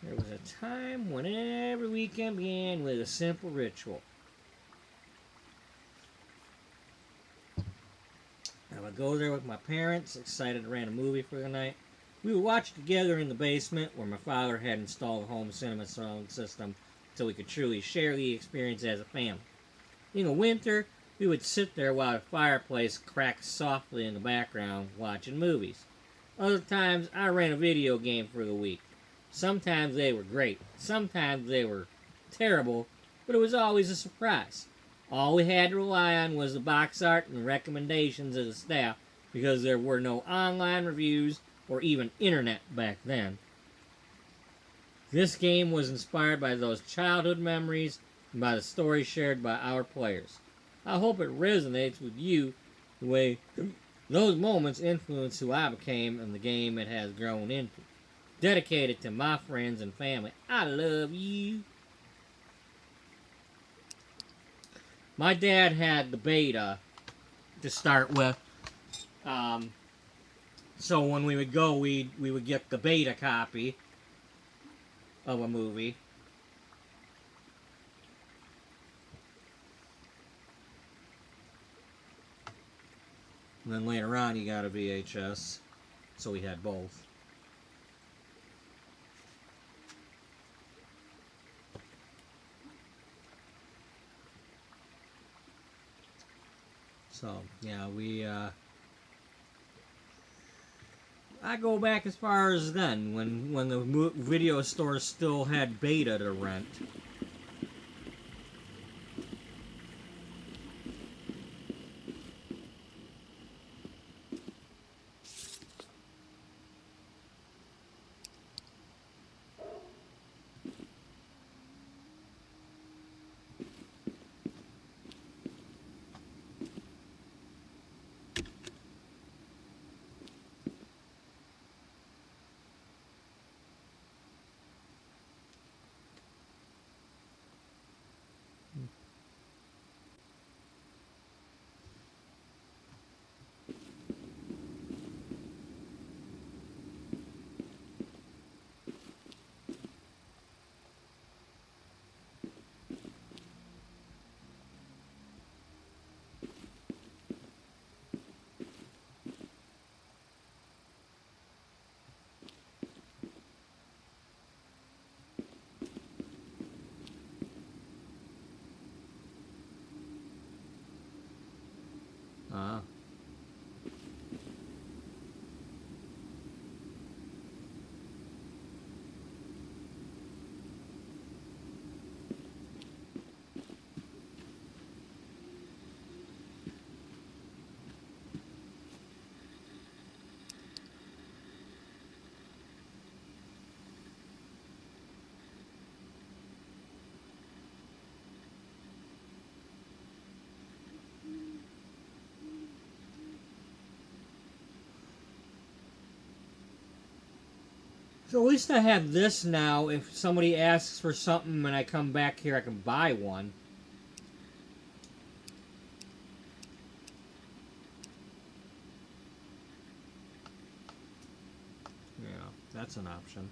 There was a time when every weekend began with a simple ritual. I would go there with my parents, excited to rent a movie for the night. We would watch together in the basement where my father had installed a home cinema sound system so we could truly share the experience as a family. In the winter, we would sit there while the fireplace cracked softly in the background watching movies. Other times, I ran a video game for the week. Sometimes they were great, sometimes they were terrible, but it was always a surprise. All we had to rely on was the box art and recommendations of the staff because there were no online reviews or even internet back then. This game was inspired by those childhood memories and by the stories shared by our players. I hope it resonates with you the way those moments influence who I became and the game it has grown into. Dedicated to my friends and family. I love you. My dad had the beta to start with. So when we would go, we would get the beta copy of a movie. And then later on, he got a VHS. So we had both. So, yeah, I go back as far as then, when the video stores still had beta to rent. Ah. So at least I have this now. If somebody asks for something and I come back here, I can buy one. Yeah, that's an option.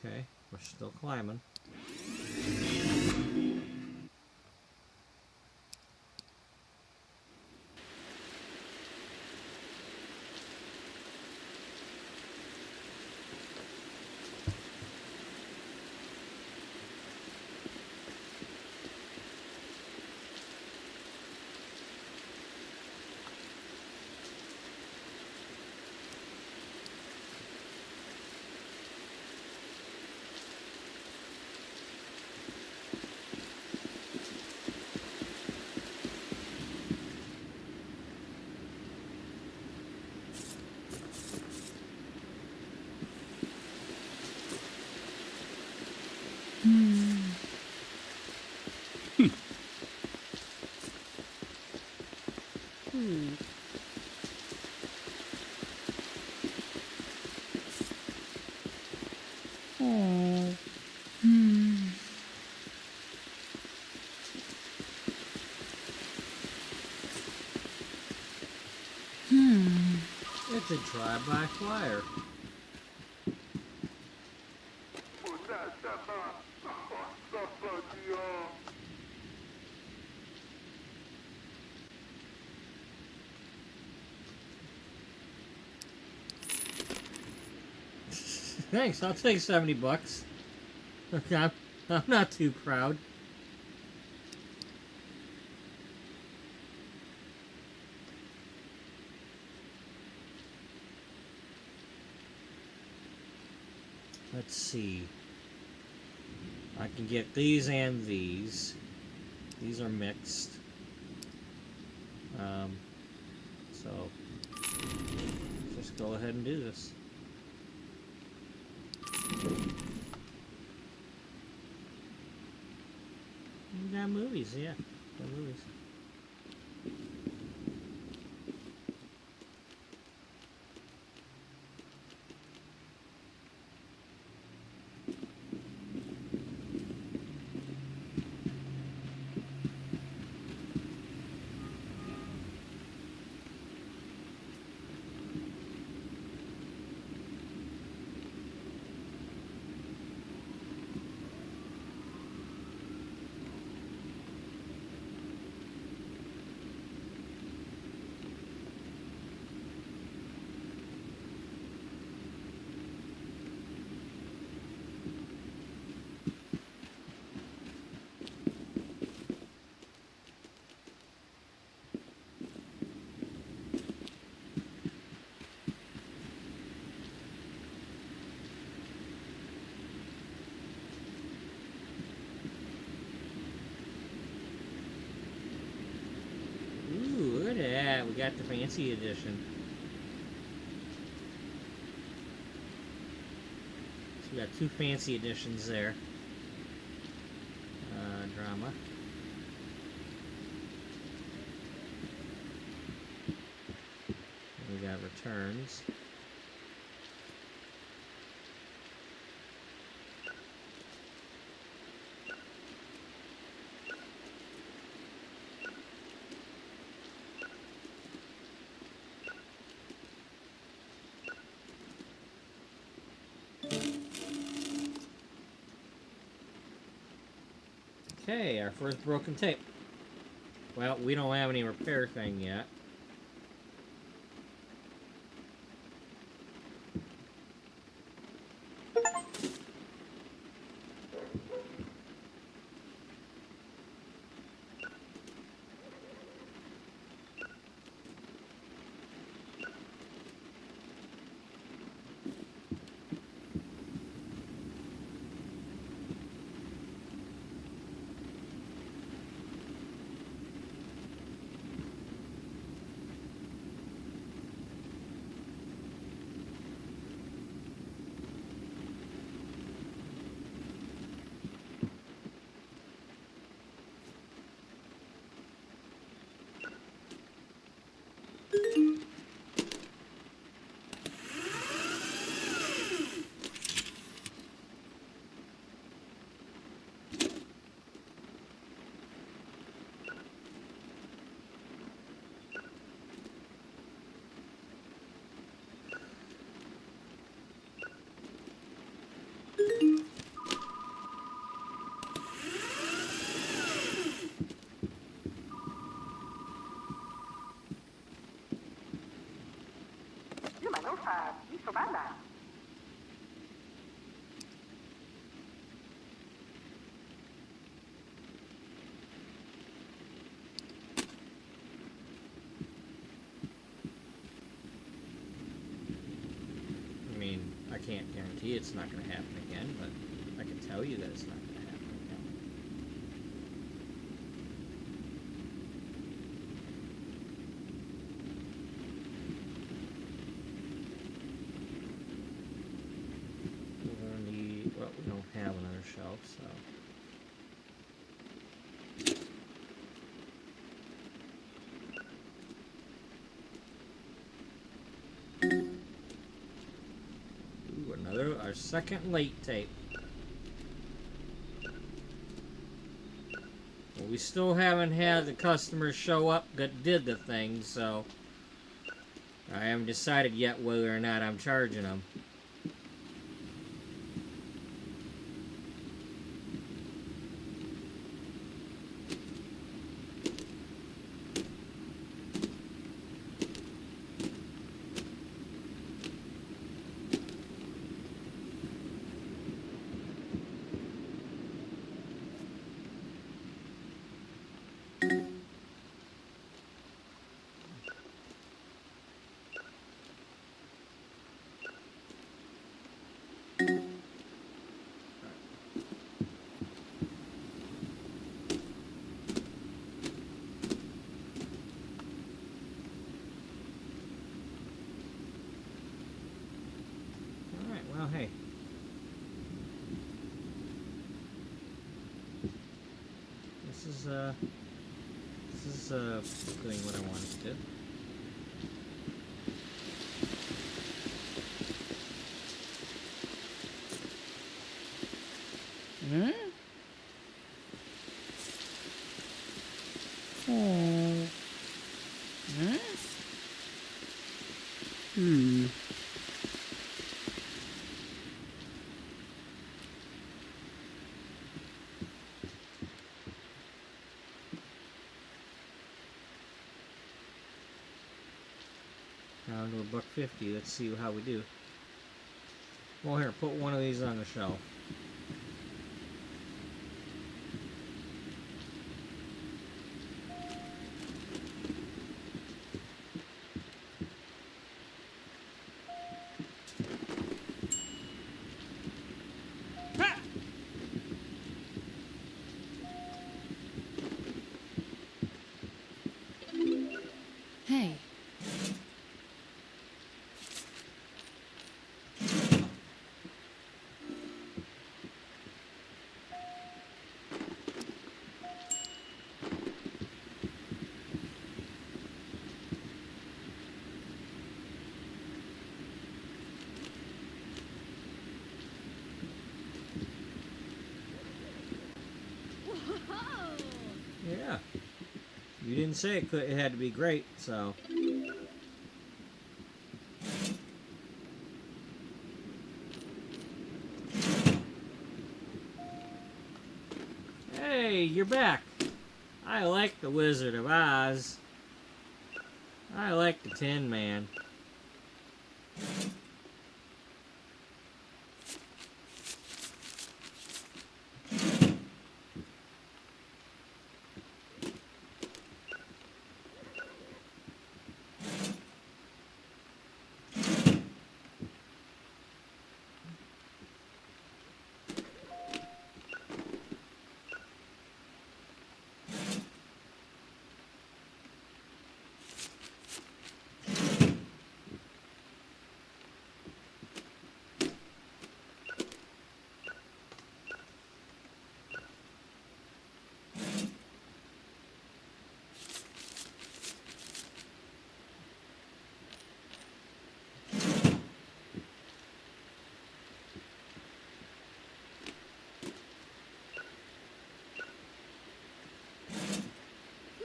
Okay, we're still climbing. It's a drive-by flyer. Thanks, I'll take $70. Okay, I'm not too proud. Let's see. I can get these and these. These are mixed. So just go ahead and do this. We got movies, yeah. Got movies. Ooh, look at that. We got the fancy edition. So we got two fancy editions there. Drama. And we got returns. Okay, our first broken tape. Well, we don't have any repair thing yet. Io ma non fa isso banda. I mean, I can't guarantee it's not going to happen again, but I can tell you that it's not going to happen again. We're going to need, well, we don't have another shelf, so. Ooh, our second late tape. Well, we still haven't had the customers show up that did the thing, so I haven't decided yet whether or not I'm charging them. doing what I wanted to do. Huh? Oh. Huh? Hmm. Down to $1.50. Let's see how we do. Well, here, put one of these on the shelf. Hey. Yeah. You didn't say it had to be great, so. Hey, you're back. I like the Wizard of Oz. I like the Tin Man.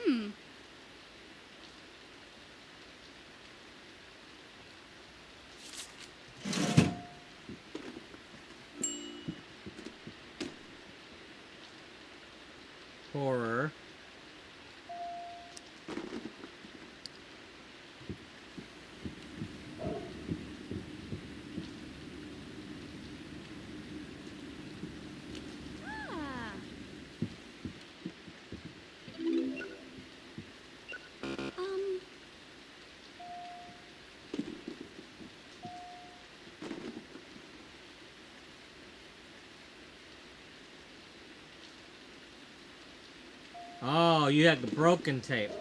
Hmm. Horror. Ah. Um. Oh, you had the broken tape.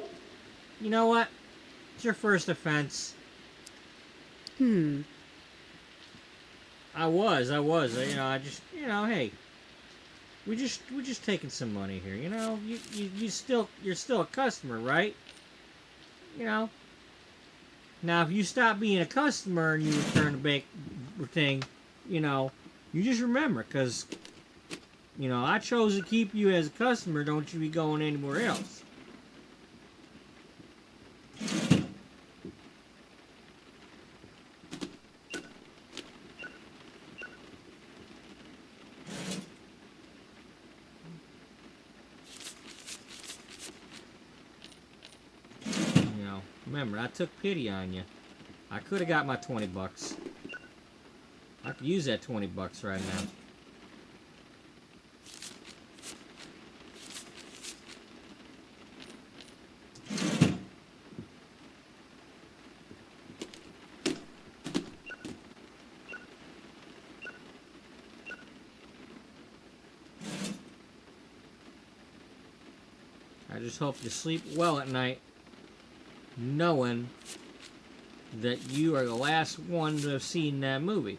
You know what? It's your first offense. Hmm. I was. Hey, we just taking some money here. You're still a customer, right? You know. Now, if you stop being a customer and you return the bake thing, you just remember, because, I chose to keep you as a customer. Don't you be going anywhere else. Remember, I took pity on you. I could have got my $20. I could use that $20 right now. I just hope you sleep well at night, knowing that you are the last one to have seen that movie.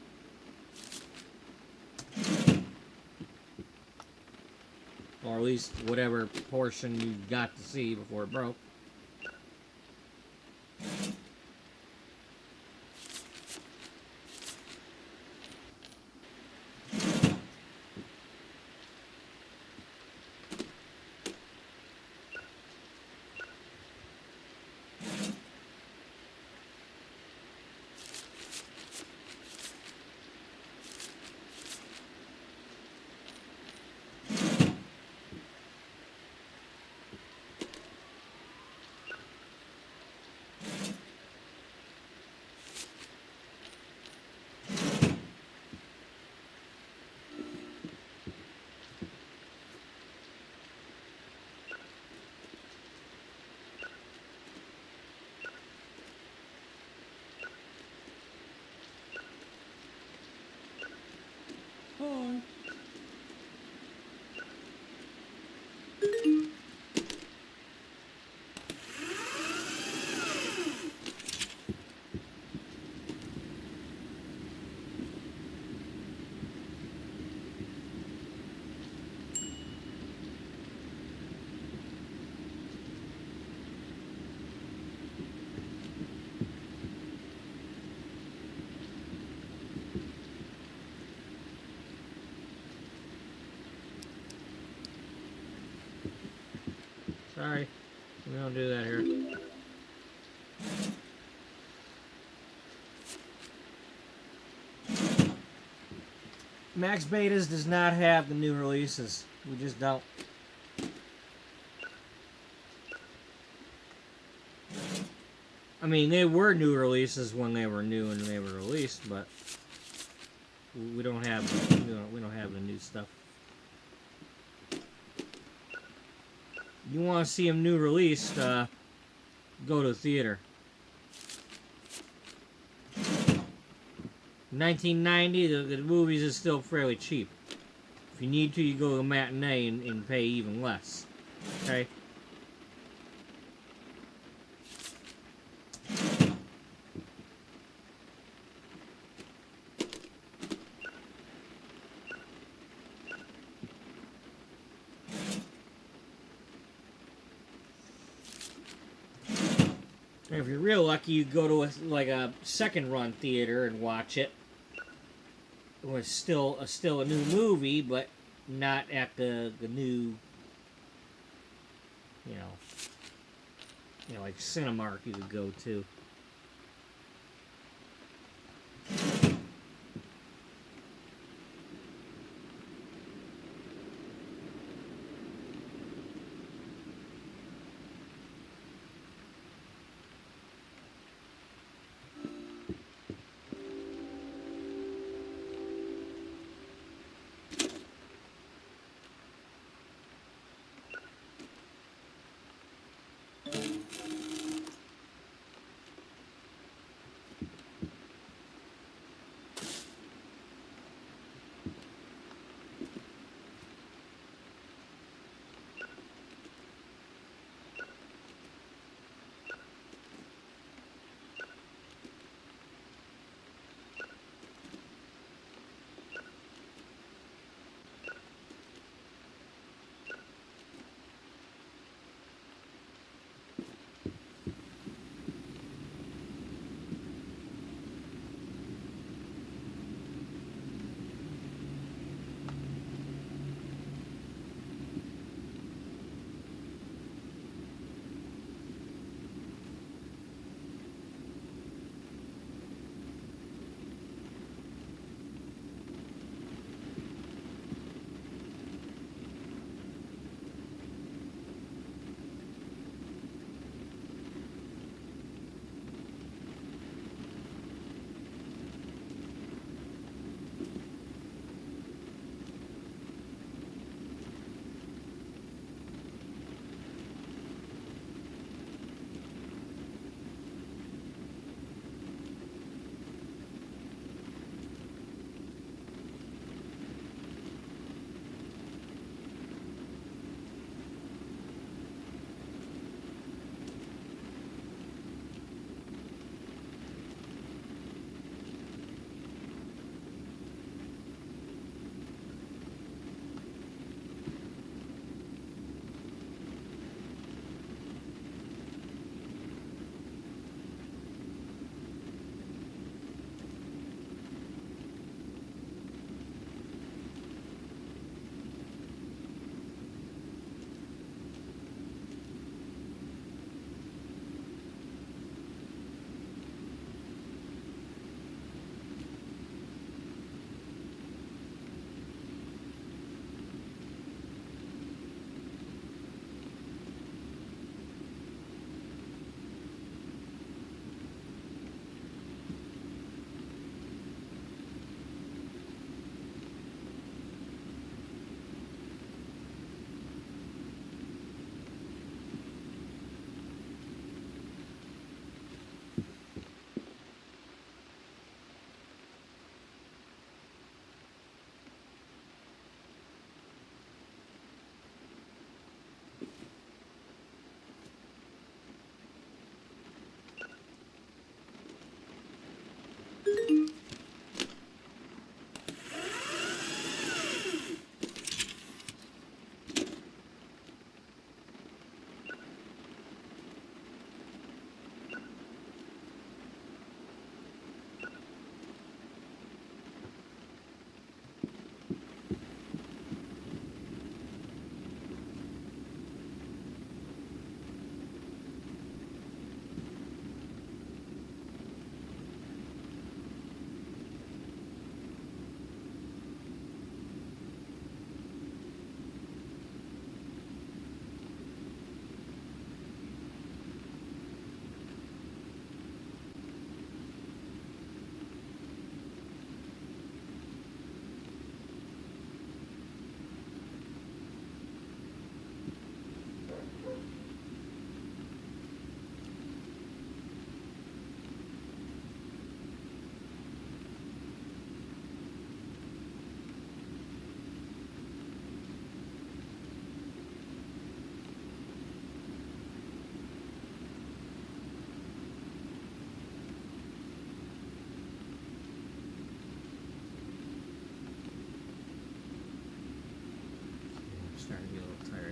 or at least whatever portion you got to see before it broke. Hi. Sorry, we don't do that here. Max Betas does not have the new releases. We just don't. I mean, they were new releases when they were new and they were released, but we don't have we don't have the new stuff. You want to see them new released? Go to the theater. 1990, the movies is still fairly cheap. If you need to, you go to a matinee and pay even less. Okay? And if you're real lucky, you go to a second run theater and watch it. It was still a new movie, but not at the new, like Cinemark you could go to.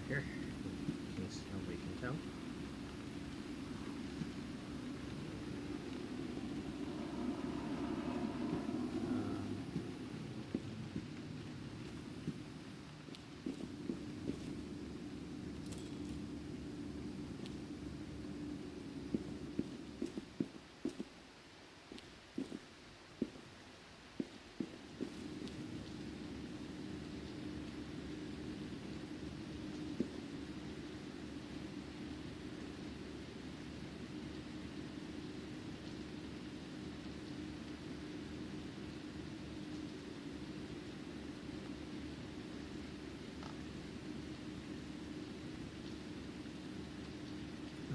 here, in case nobody can tell.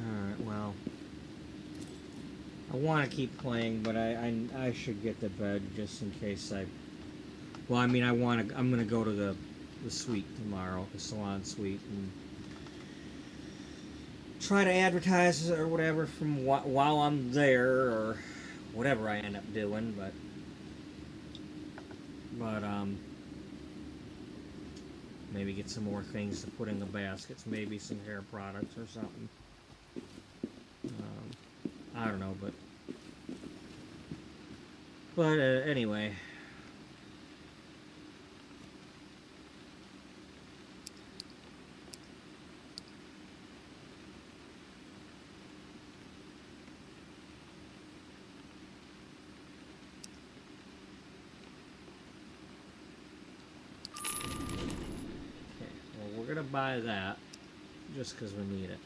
Alright, well, I want to keep playing, but I should get to bed just in case well, I mean, I'm going to go to the suite tomorrow, the salon suite, and try to advertise or whatever from while I'm there, or whatever I end up doing, but maybe get some more things to put in the baskets, maybe some hair products or something. I don't know, but anyway. Okay, well, we're gonna buy that just because we need it.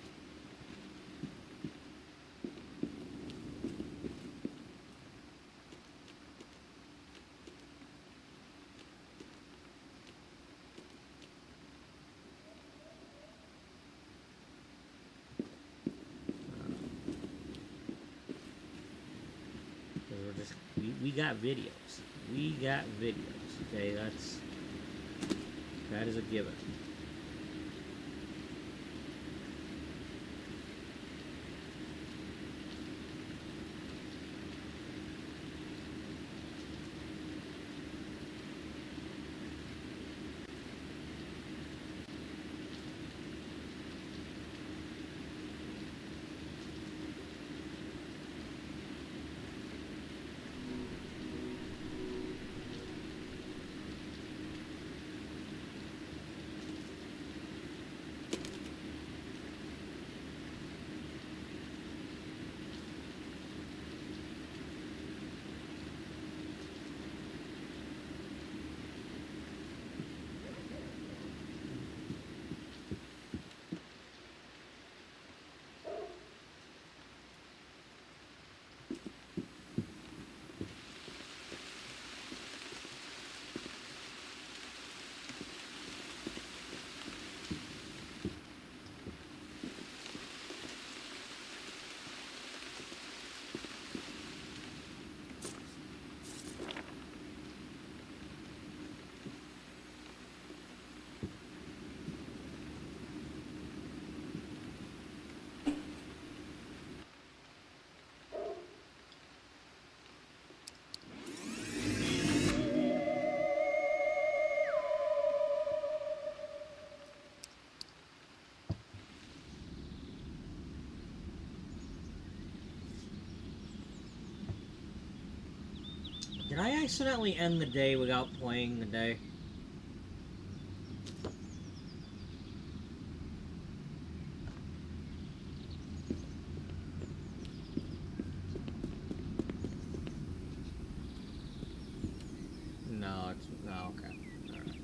We got videos. We got videos. Okay, that is a given. Did I accidentally end the day without playing the day? No, okay. Alright.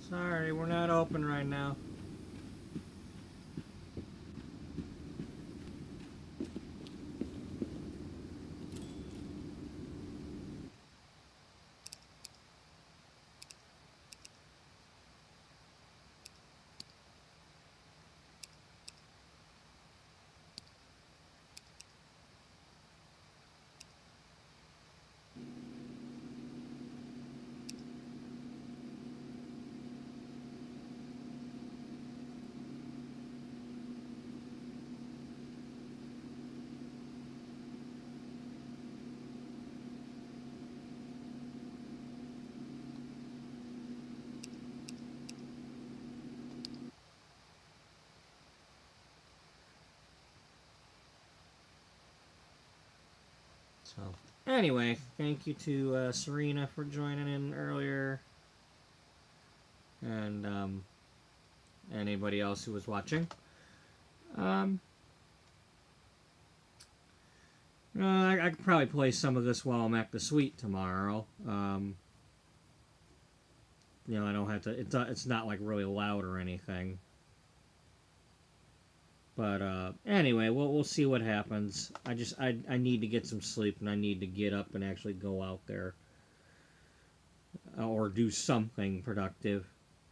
Sorry, we're not open right now. So, anyway, thank you to Serena for joining in earlier. And anybody else who was watching. I could probably play some of this while I'm at the suite tomorrow. I don't have to. It's not like really loud or anything. But anyway, we'll see what happens. I need to get some sleep, and I need to get up and actually go out there or do something productive.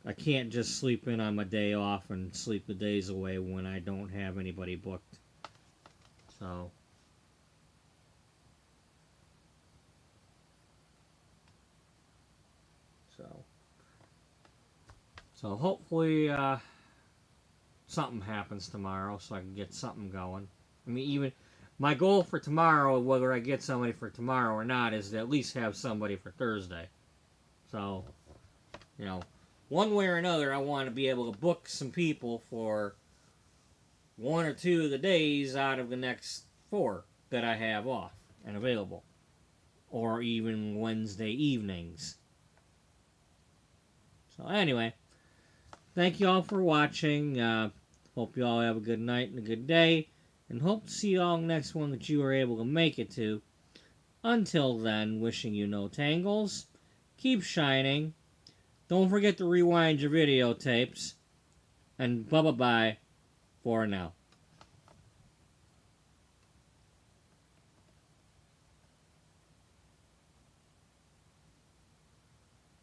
I can't just sleep in on my day off and sleep the days away when I don't have anybody booked. So. So hopefully something happens tomorrow so I can get something going. I mean, even my goal for tomorrow, whether I get somebody for tomorrow or not, is to at least have somebody for Thursday. So, one way or another, I want to be able to book some people for one or two of the days out of the next 4 that I have off and available. Or even Wednesday evenings. So anyway, thank you all for watching. Hope you all have a good night and a good day. And hope to see you all next one that you are able to make it to. Until then, wishing you no tangles. Keep shining. Don't forget to rewind your videotapes. And bye-bye for now.